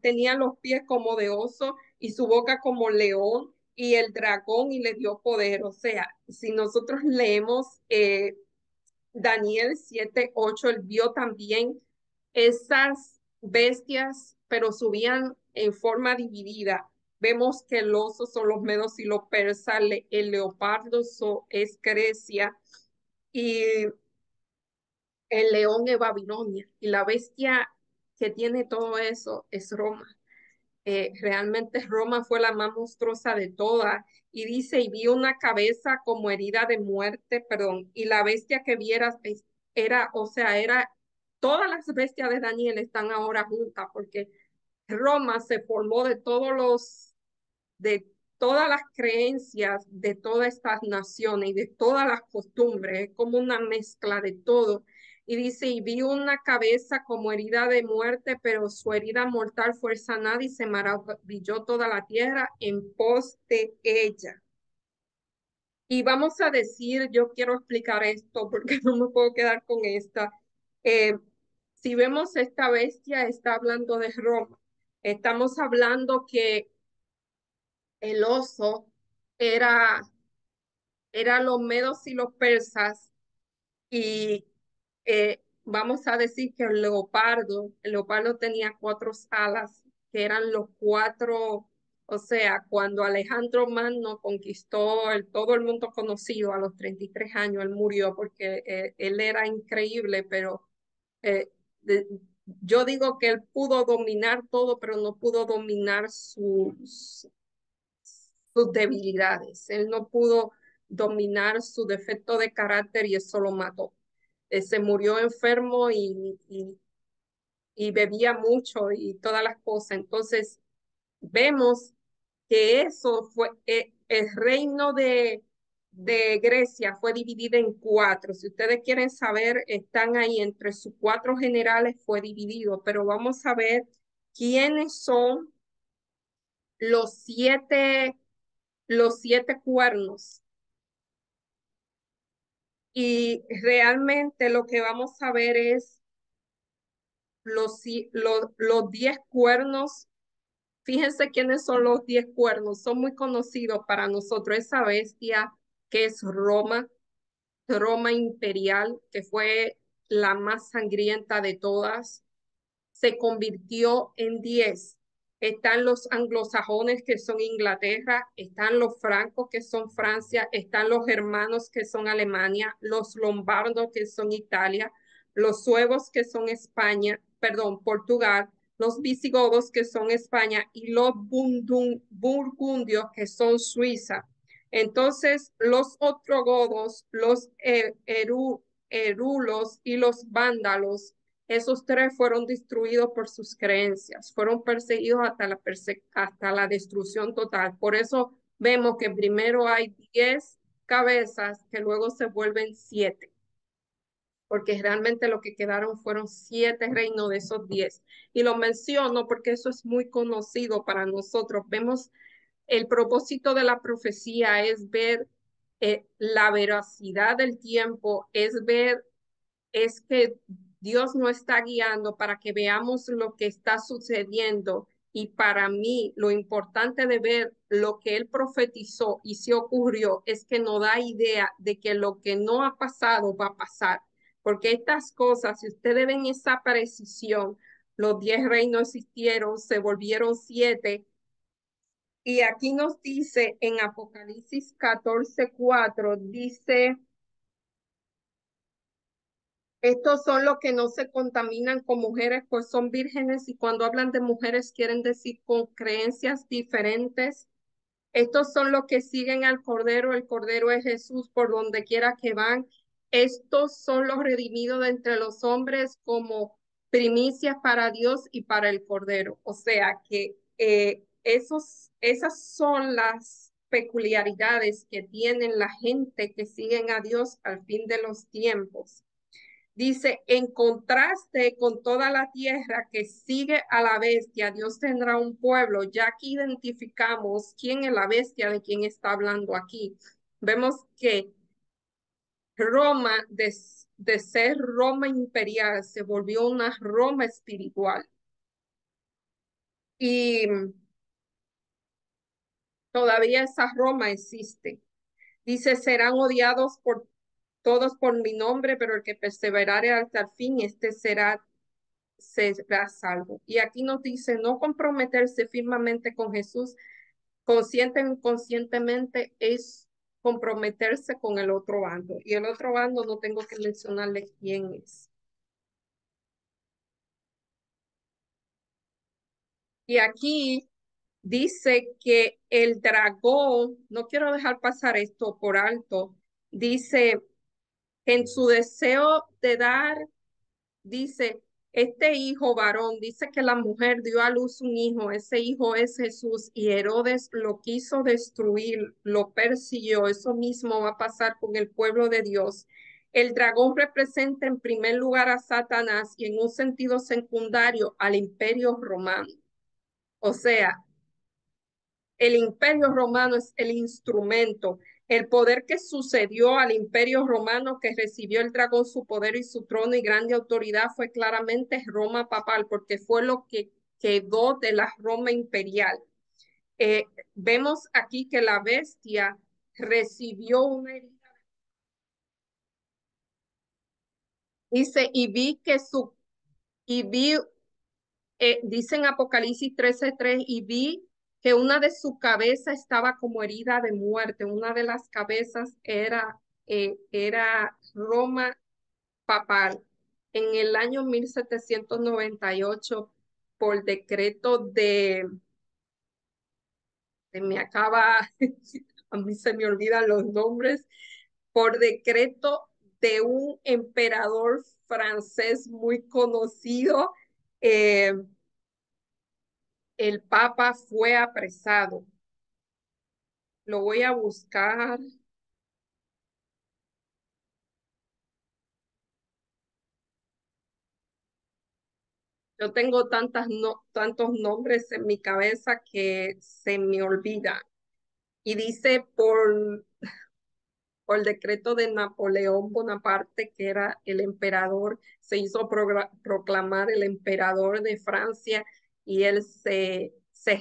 Speaker 1: tenían los pies como de oso y su boca como león, y el dragón, y le dio poder. O sea, si nosotros leemos Daniel 7:8, él vio también esas bestias, pero subían en forma dividida. Vemos que el oso son los medos y los persas, el leopardo es Grecia y el león es Babilonia. Y la bestia que tiene todo eso es Roma. Realmente Roma fue la más monstruosa de todas. Y dice, y vi una cabeza como herida de muerte, perdón, y la bestia que vieras era, o sea, era, todas las bestias de Daniel están ahora juntas, porque Roma se formó de todas las creencias de todas estas naciones y de todas las costumbres, es como una mezcla de todo. Y dice, y vi una cabeza como herida de muerte, pero su herida mortal fue sanada y se maravilló toda la tierra en pos de ella. Y vamos a decir, yo quiero explicar esto porque no me puedo quedar con esta. Eh, si vemos esta bestia, está hablando de Roma. Estamos hablando que el oso era, era los medos y los persas y vamos a decir que el leopardo tenía cuatro alas, que eran los cuatro, o sea, cuando Alejandro Magno conquistó todo el mundo conocido a los 33 años, él murió porque él era increíble, pero eh, de- yo digo que él pudo dominar todo, pero no pudo dominar sus debilidades. Él no pudo dominar su defecto de carácter y eso lo mató. Se murió enfermo y bebía mucho y todas las cosas. Entonces, vemos que eso fue, el reino de Grecia fue dividido en cuatro. Si ustedes quieren saber, están ahí entre sus cuatro generales, fue dividido, pero vamos a ver quiénes son los siete, los siete cuernos. Y realmente lo que vamos a ver es los 10 cuernos. Fíjense quiénes son los 10 cuernos. Son muy conocidos para nosotros. Esa bestia que es Roma, Roma imperial, que fue la más sangrienta de todas, se convirtió en 10. Están los anglosajones, que son Inglaterra, están los francos, que son Francia, están los germanos, que son Alemania, los lombardos, que son Italia, los suevos, que son España, perdón, Portugal, los visigodos, que son España, y los burgundios, que son Suiza. Entonces, los ostrogodos, los erulos y los vándalos, esos tres fueron destruidos por sus creencias, fueron perseguidos hasta la destrucción total. Por eso vemos que primero hay 10 cabezas que luego se vuelven 7, porque realmente lo que quedaron fueron 7 reinos de esos 10. Y lo menciono porque eso es muy conocido para nosotros. Vemos el propósito de la profecía es ver la veracidad del tiempo, es que Dios nos está guiando para que veamos lo que está sucediendo. Y para mí, lo importante de ver lo que él profetizó y se ocurrió es que nos da idea de que lo que no ha pasado va a pasar. Porque estas cosas, si ustedes ven esa precisión, los 10 reinos existieron, se volvieron 7. Y aquí nos dice en Apocalipsis 14:4, dice, estos son los que no se contaminan con mujeres, pues son vírgenes y cuando hablan de mujeres quieren decir con creencias diferentes. Estos son los que siguen al Cordero, el Cordero es Jesús por donde quiera que van. Estos son los redimidos de entre los hombres como primicias para Dios y para el Cordero. O sea que esas son las peculiaridades que tienen la gente que siguen a Dios al fin de los tiempos. Dice, en contraste con toda la tierra que sigue a la bestia, Dios tendrá un pueblo. Ya aquí identificamos quién es la bestia de quién está hablando aquí. Vemos que Roma, de ser Roma imperial, se volvió una Roma espiritual. Y todavía esa Roma existe. Dice, serán odiados por todos por mi nombre, pero el que perseverare hasta el fin, este será salvo. Y aquí nos dice no comprometerse firmemente con Jesús, consciente o inconscientemente, es comprometerse con el otro bando. Y el otro bando no tengo que mencionarle quién es. Y aquí dice que el dragón, no quiero dejar pasar esto por alto, dice en su deseo de dar, dice, este hijo varón, dice que la mujer dio a luz un hijo, ese hijo es Jesús y Herodes lo quiso destruir, lo persiguió, eso mismo va a pasar con el pueblo de Dios. El dragón representa en primer lugar a Satanás y en un sentido secundario al imperio romano. O sea, el imperio romano es el instrumento, el poder que sucedió al imperio romano que recibió el dragón su poder y su trono y grande autoridad fue claramente Roma papal, porque fue lo que quedó de la Roma imperial. Eh, Vemos aquí que la bestia recibió una herida. Dice, y vi dice en Apocalipsis 13:3, y vi que una de su cabezas estaba como herida de muerte. Una de las cabezas era Roma papal. En el año 1798, por decreto de me acaba, a mí se me olvidan los nombres, por decreto de un emperador francés muy conocido, eh, el Papa fue apresado. Lo voy a buscar. Yo tengo tantos nombres en mi cabeza que se me olvida. Y dice por decreto de Napoleón Bonaparte, que era el emperador, se hizo proclamar el emperador de Francia y él se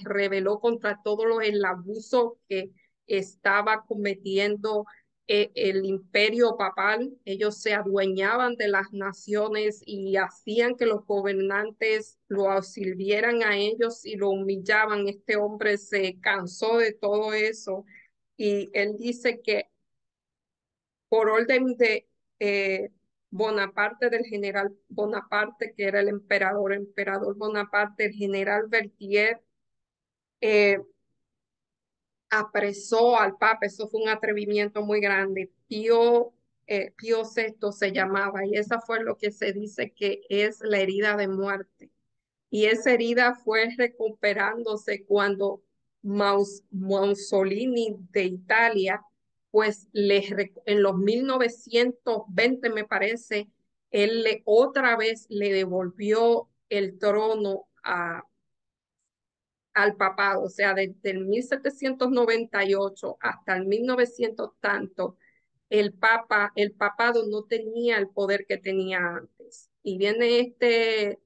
Speaker 1: rebeló contra todo el abuso que estaba cometiendo el imperio papal. Ellos se adueñaban de las naciones y hacían que los gobernantes lo sirvieran a ellos y lo humillaban. Este hombre se cansó de todo eso y él dice que por orden de Bonaparte, del general Bonaparte, que era el emperador Bonaparte, el general Berthier eh, apresó al Papa. Eso fue un atrevimiento muy grande. Pío VI se llamaba, y esa fue lo que se dice que es la herida de muerte. Y esa herida fue recuperándose cuando Mussolini de Italia, pues en los 1920 me parece, otra vez le devolvió el trono al papado, o sea, desde el 1798 hasta el 1900 tanto, el papado no tenía el poder que tenía antes. Y viene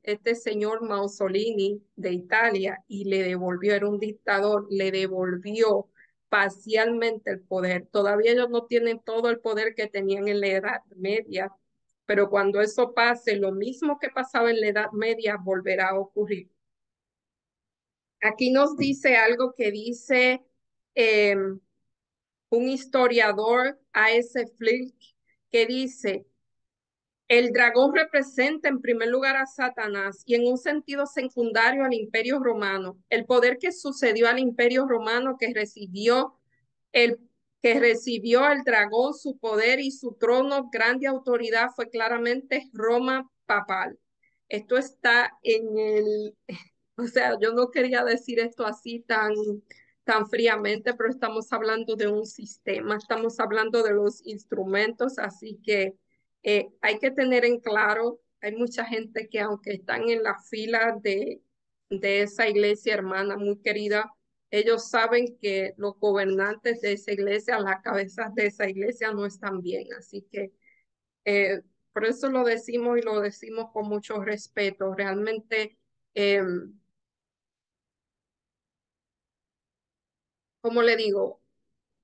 Speaker 1: este señor Mussolini de Italia y le devolvió, era un dictador, le devolvió parcialmente el poder. Todavía ellos no tienen todo el poder que tenían en la Edad Media, pero cuando eso pase, lo mismo que pasaba en la Edad Media volverá a ocurrir. Aquí nos dice algo que dice eh, un historiador, A.S. Flick, que dice, el dragón representa en primer lugar a Satanás y en un sentido secundario al imperio romano. El poder que sucedió al imperio romano el, que recibió el dragón, su poder y su trono, grande autoridad, fue claramente Roma papal. Esto está o sea, yo no quería decir esto así tan fríamente, pero estamos hablando de un sistema, estamos hablando de los instrumentos, así que hay que tener en claro, hay mucha gente que aunque están en la fila de esa iglesia hermana muy querida, ellos saben que los gobernantes de esa iglesia, las cabezas de esa iglesia no están bien, así que eh, por eso lo decimos y lo decimos con mucho respeto. Realmente, eh, como le digo,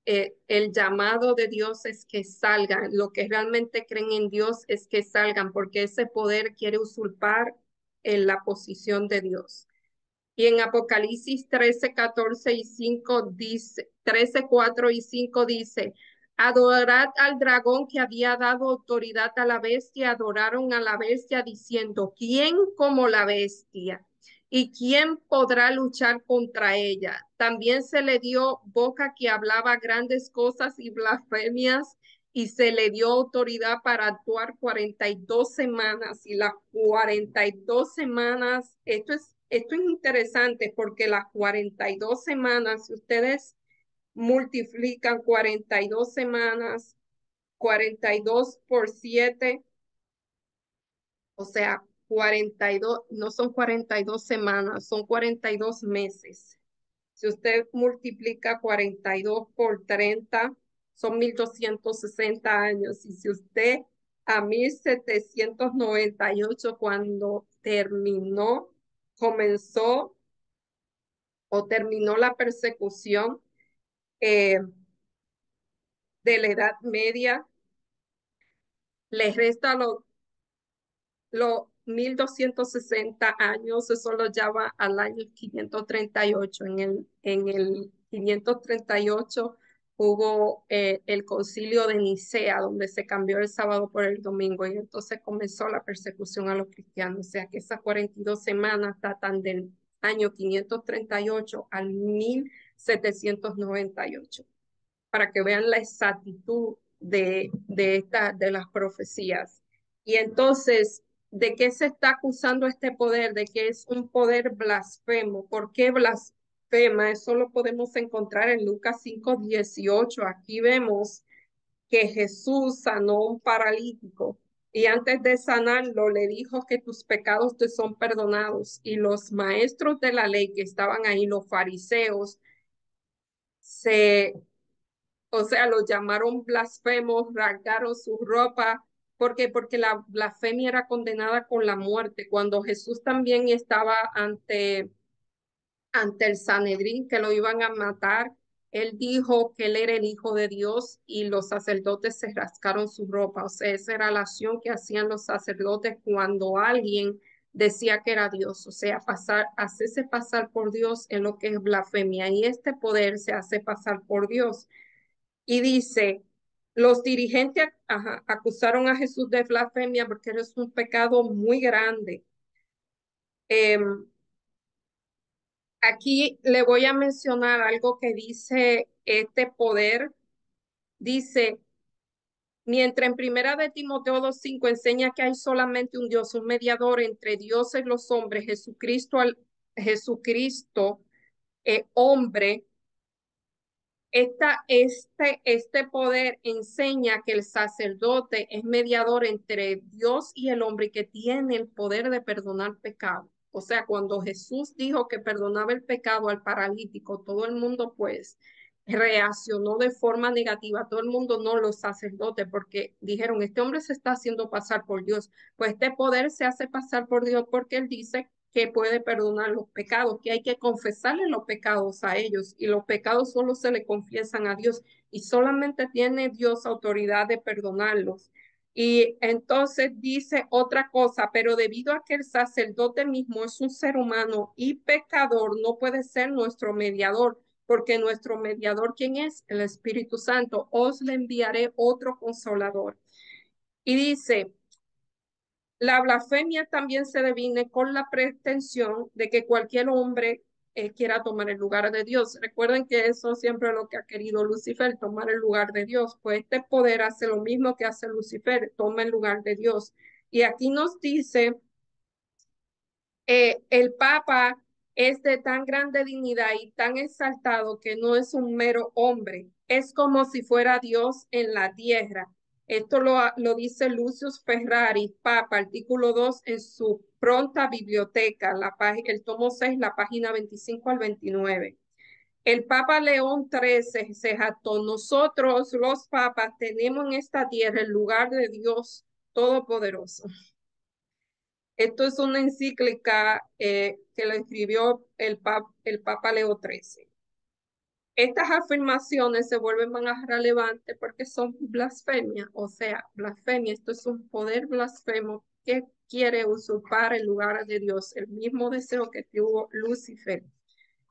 Speaker 1: el llamado de Dios es que salgan. Lo que realmente creen en Dios es que salgan, porque ese poder quiere usurpar en la posición de Dios. Y en Apocalipsis 13, 14 y 5 dice, 13, 4 y 5 dice, adorad al dragón que había dado autoridad a la bestia, adoraron a la bestia diciendo, ¿quién como la bestia? ¿Y quién podrá luchar contra ella? También se le dio boca que hablaba grandes cosas y blasfemias y se le dio autoridad para actuar 42 semanas y las 42 semanas, esto es interesante porque las 42 semanas, si ustedes multiplican 42 semanas, 42 por 7, o sea, 42, no son 42 semanas, son 42 meses. Si usted multiplica 42 por 30, son 1260 años. Y si usted a 1798, cuando comenzó o terminó la persecución eh, de la Edad Media, le resta los 1260 años, eso lo lleva al año 538. En el 538 hubo el concilio de Nicea, donde se cambió el sábado por el domingo, y entonces comenzó la persecución a los cristianos. O sea que esas 42 semanas datan del año 538 al 1798, para que vean la exactitud de las profecías. Y entonces, ¿de qué se está acusando este poder? De que es un poder blasfemo. ¿Por qué blasfema? Eso lo podemos encontrar en Lucas 5:18. Aquí vemos que Jesús sanó a un paralítico y antes de sanarlo le dijo que tus pecados te son perdonados. Y los maestros de la ley que estaban ahí, los fariseos, se o sea, los llamaron blasfemos, rasgaron su ropa. ¿Por qué? Porque la blasfemia era condenada con la muerte. Cuando Jesús también estaba ante el Sanedrín, que lo iban a matar, él dijo que él era el Hijo de Dios y los sacerdotes se rascaron su ropa. O sea, esa era la acción que hacían los sacerdotes cuando alguien decía que era Dios. O sea, hacerse pasar por Dios en lo que es blasfemia. Y este poder se hace pasar por Dios. Y dice, los dirigentes acusaron a Jesús de blasfemia porque es un pecado muy grande. Aquí le voy a mencionar algo que dice este poder. Dice, mientras en primera de Timoteo 2:5 enseña que hay solamente un Dios, un mediador entre Dios y los hombres, Jesucristo, hombre. Este poder enseña que el sacerdote es mediador entre Dios y el hombre y que tiene el poder de perdonar pecado. O sea, cuando Jesús dijo que perdonaba el pecado al paralítico, todo el mundo pues reaccionó de forma negativa. Todo el mundo, no los sacerdotes, porque dijeron, este hombre se está haciendo pasar por Dios. Pues este poder se hace pasar por Dios porque él dice que puede perdonar los pecados, que hay que confesarle los pecados a ellos y los pecados solo se le confiesan a Dios y solamente tiene Dios autoridad de perdonarlos. Y entonces dice otra cosa, pero debido a que el sacerdote mismo es un ser humano y pecador, no puede ser nuestro mediador, porque nuestro mediador, ¿quién es? El Espíritu Santo. Os le enviaré otro consolador. Y dice, la blasfemia también se devine con la pretensión de que cualquier hombre quiera tomar el lugar de Dios. Recuerden que eso siempre es lo que ha querido Lucifer, tomar el lugar de Dios. Pues este poder hace lo mismo que hace Lucifer, toma el lugar de Dios. Y aquí nos dice el Papa es de tan grande dignidad y tan exaltado que no es un mero hombre, es como si fuera Dios en la tierra. Esto lo dice Lucius Ferrari, Papa, artículo 2 en su pronta biblioteca, el tomo 6, la página 25 al 29. El Papa León XIII se jactó, nosotros los papas tenemos en esta tierra el lugar de Dios Todopoderoso. Esto es una encíclica que la escribió el Papa Leo XIII. Estas afirmaciones se vuelven más relevantes porque son blasfemia, o sea, blasfemia. Esto es un poder blasfemo que quiere usurpar el lugar de Dios, el mismo deseo que tuvo Lucifer.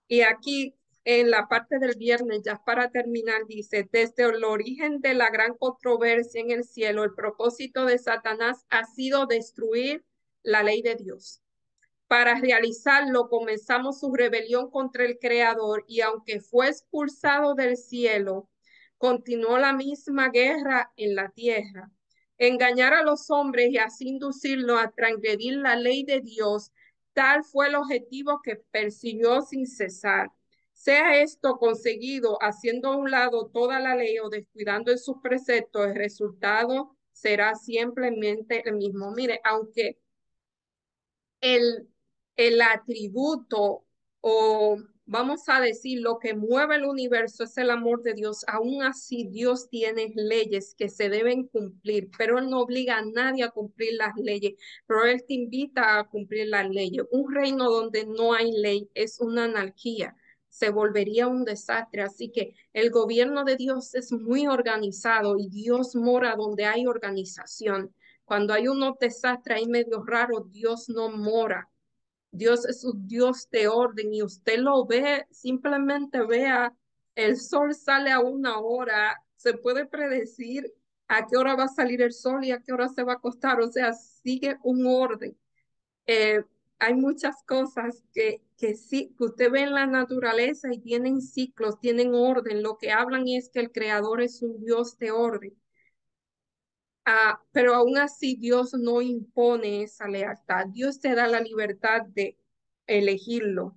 Speaker 1: Y aquí en la parte del viernes, ya para terminar, dice, desde el origen de la gran controversia en el cielo, el propósito de Satanás ha sido destruir la ley de Dios. Para realizarlo, comenzamos su rebelión contra el Creador y aunque fue expulsado del cielo, continuó la misma guerra en la tierra. Engañar a los hombres y así inducirlos a transgredir la ley de Dios, tal fue el objetivo que persiguió sin cesar. Sea esto conseguido haciendo a un lado toda la ley o descuidando en sus preceptos, el resultado será simplemente el mismo. Mire, aunque el, el atributo o vamos a decir lo que mueve el universo es el amor de Dios. Aún así, Dios tiene leyes que se deben cumplir, pero Él no obliga a nadie a cumplir las leyes, pero Él te invita a cumplir las leyes. Un reino donde no hay ley es una anarquía, se volvería un desastre. Así que el gobierno de Dios es muy organizado y Dios mora donde hay organización. Cuando hay unos desastres ahí medio raros, Dios no mora. Dios es un Dios de orden y usted lo ve, simplemente vea, el sol sale a una hora, se puede predecir a qué hora va a salir el sol y a qué hora se va a acostar, o sea, sigue un orden. Eh, Hay muchas cosas que sí, que usted ve en la naturaleza y tienen ciclos, tienen orden. Lo que hablan es que el creador es un Dios de orden. Pero aún así Dios no impone esa lealtad. Dios te da la libertad de elegirlo.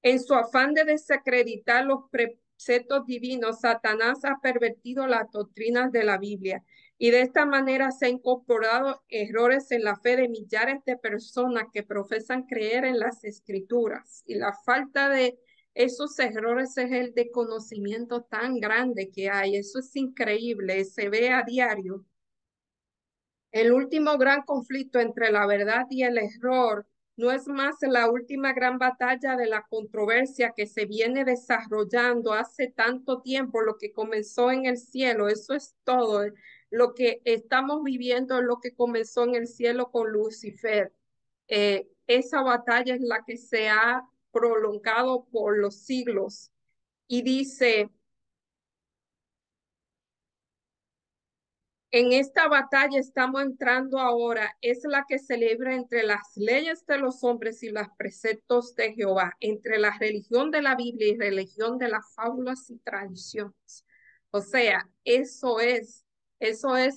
Speaker 1: En su afán de desacreditar los preceptos divinos, Satanás ha pervertido las doctrinas de la Biblia y de esta manera se han incorporado errores en la fe de millares de personas que profesan creer en las escrituras. Y la falta de esos errores es el desconocimiento tan grande que hay. Eso es increíble, se ve a diario. El último gran conflicto entre la verdad y el error no es más la última gran batalla de la controversia que se viene desarrollando hace tanto tiempo, lo que comenzó en el cielo, eso es todo. Lo que estamos viviendo es lo que comenzó en el cielo con Lucifer. Esa batalla es la que se ha prolongado por los siglos y dice, en esta batalla estamos entrando ahora, es la que se celebra entre las leyes de los hombres y los preceptos de Jehová, entre la religión de la Biblia y religión de las fábulas y tradiciones. O sea, eso es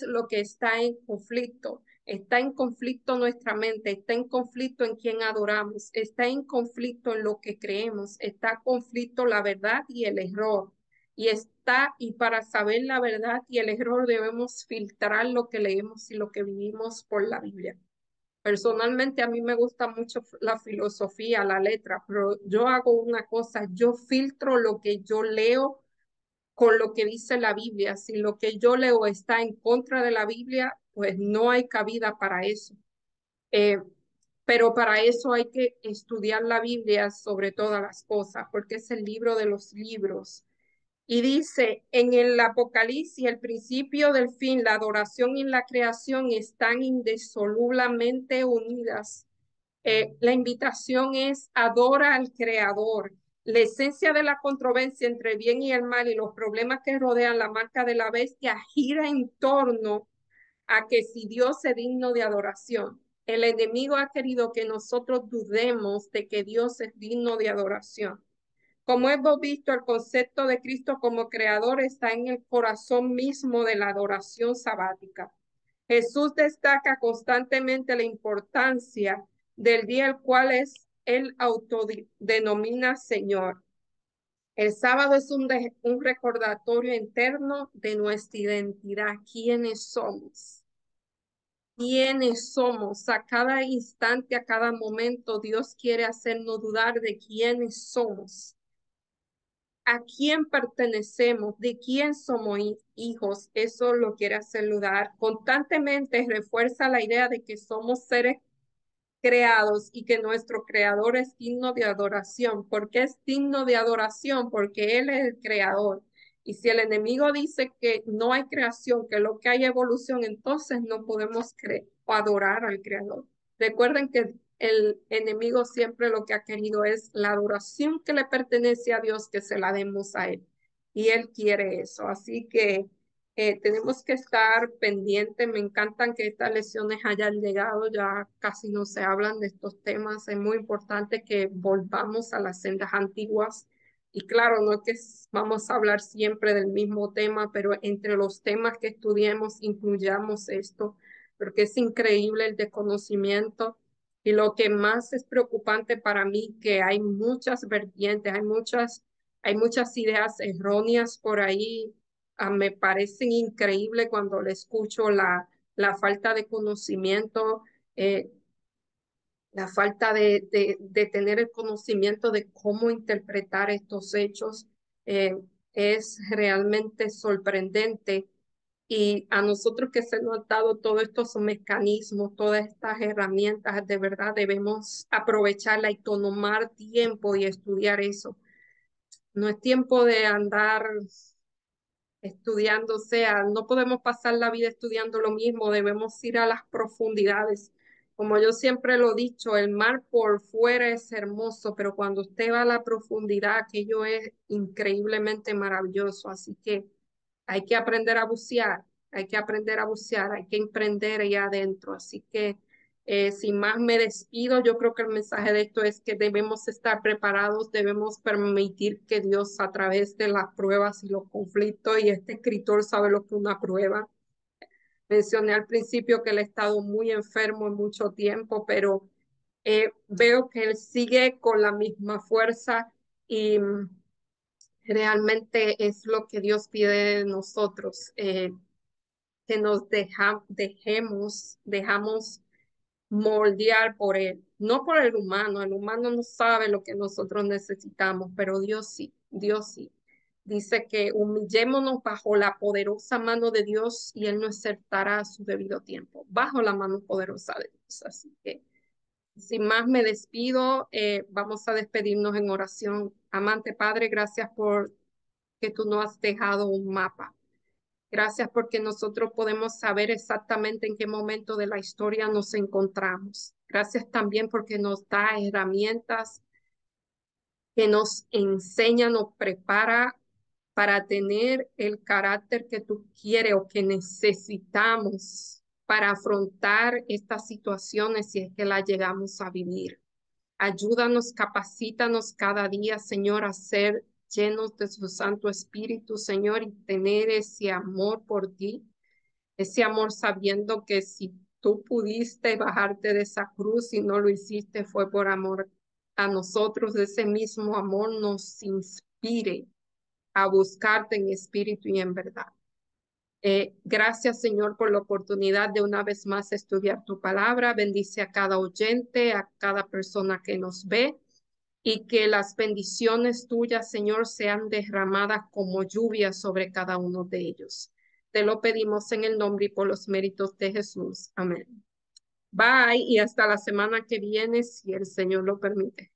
Speaker 1: lo que está en conflicto. Está en conflicto nuestra mente, está en conflicto en quien adoramos, está en conflicto en lo que creemos, está en conflicto la verdad y el error y para saber la verdad y el error debemos filtrar lo que leemos y lo que vivimos por la Biblia. Personalmente a mí me gusta mucho la filosofía, la letra, pero yo hago una cosa, yo filtro lo que yo leo con lo que dice la Biblia. Si lo que yo leo está en contra de la Biblia, pues no hay cabida para eso. Eh, pero para eso hay que estudiar la Biblia sobre todas las cosas, porque es el libro de los libros. Y dice, en el Apocalipsis, el principio del fin, la adoración y la creación están indisolublemente unidas. La invitación es adora al Creador. La esencia de la controversia entre el bien y el mal y los problemas que rodean la marca de la bestia gira en torno a que si Dios es digno de adoración. El enemigo ha querido que nosotros dudemos de que Dios es digno de adoración. Como hemos visto, el concepto de Cristo como creador está en el corazón mismo de la adoración sabática. Jesús destaca constantemente la importancia del día el cual él autodenomina Señor. El sábado es un recordatorio interno de nuestra identidad, quiénes somos. ¿Quiénes somos? A cada instante, a cada momento, Dios quiere hacernos dudar de quiénes somos, a quién pertenecemos, de quién somos hijos. Eso lo quiere hacer dudar. Constantemente refuerza la idea de que somos seres creados y que nuestro creador es digno de adoración. ¿Por qué es digno de adoración? Porque Él es el creador. Y si el enemigo dice que no hay creación, que lo que hay evolución, entonces no podemos o adorar al creador. Recuerden que el enemigo siempre lo que ha querido es la adoración que le pertenece a Dios, que se la demos a Él. Y Él quiere eso. Así que tenemos que estar pendientes. Me encantan que estas lesiones hayan llegado. Ya casi no se hablan de estos temas. Es muy importante que volvamos a las sendas antiguas. Y claro, no es que vamos a hablar siempre del mismo tema, pero entre los temas que estudiemos incluyamos esto, porque es increíble el desconocimiento. Y lo que más es preocupante para mí, que hay muchas vertientes, hay muchas ideas erróneas por ahí. Me parecen increíble cuando le escucho la falta de conocimiento, eh, la falta de tener el conocimiento de cómo interpretar estos hechos. Es realmente sorprendente. Y a nosotros que se nos han dado todos estos mecanismos, todas estas herramientas, de verdad debemos aprovecharla y tomar tiempo y estudiar eso. No es tiempo de andar estudiando, o sea, no podemos pasar la vida estudiando lo mismo, debemos ir a las profundidades. Como yo siempre lo he dicho, el mar por fuera es hermoso, pero cuando usted va a la profundidad, aquello es increíblemente maravilloso. Así que hay que aprender a bucear, hay que aprender a bucear, hay que emprender ahí adentro. Así que sin más me despido. Yo creo que el mensaje de esto es que debemos estar preparados, debemos permitir que Dios a través de las pruebas y los conflictos, y este escritor sabe lo que es una prueba. Mencioné al principio que él ha estado muy enfermo en mucho tiempo, pero veo que él sigue con la misma fuerza y realmente es lo que Dios pide de nosotros, que nos dejamos moldear por él, no por el humano. El humano no sabe lo que nosotros necesitamos, pero Dios sí, Dios sí. Dice que humillémonos bajo la poderosa mano de Dios y Él nos acertará a su debido tiempo, bajo la mano poderosa de Dios. Así que, sin más, me despido. Vamos a despedirnos en oración. Amante Padre, gracias por que tú nos has dejado un mapa. Gracias porque nosotros podemos saber exactamente en qué momento de la historia nos encontramos. Gracias también porque nos da herramientas que nos enseña, nos prepara para tener el carácter que tú quieres o que necesitamos para afrontar estas situaciones si es que las llegamos a vivir. Ayúdanos, capacítanos cada día, Señor, a ser llenos de su Santo Espíritu, Señor, y tener ese amor por ti, ese amor sabiendo que si tú pudiste bajarte de esa cruz y no lo hiciste fue por amor a nosotros. Ese mismo amor nos inspire a buscarte en espíritu y en verdad. Gracias, Señor, por la oportunidad de una vez más estudiar tu palabra. Bendice a cada oyente, a cada persona que nos ve, y que las bendiciones tuyas, Señor, sean derramadas como lluvia sobre cada uno de ellos. Te lo pedimos en el nombre y por los méritos de Jesús. Amén. Bye y hasta la semana que viene, si el Señor lo permite.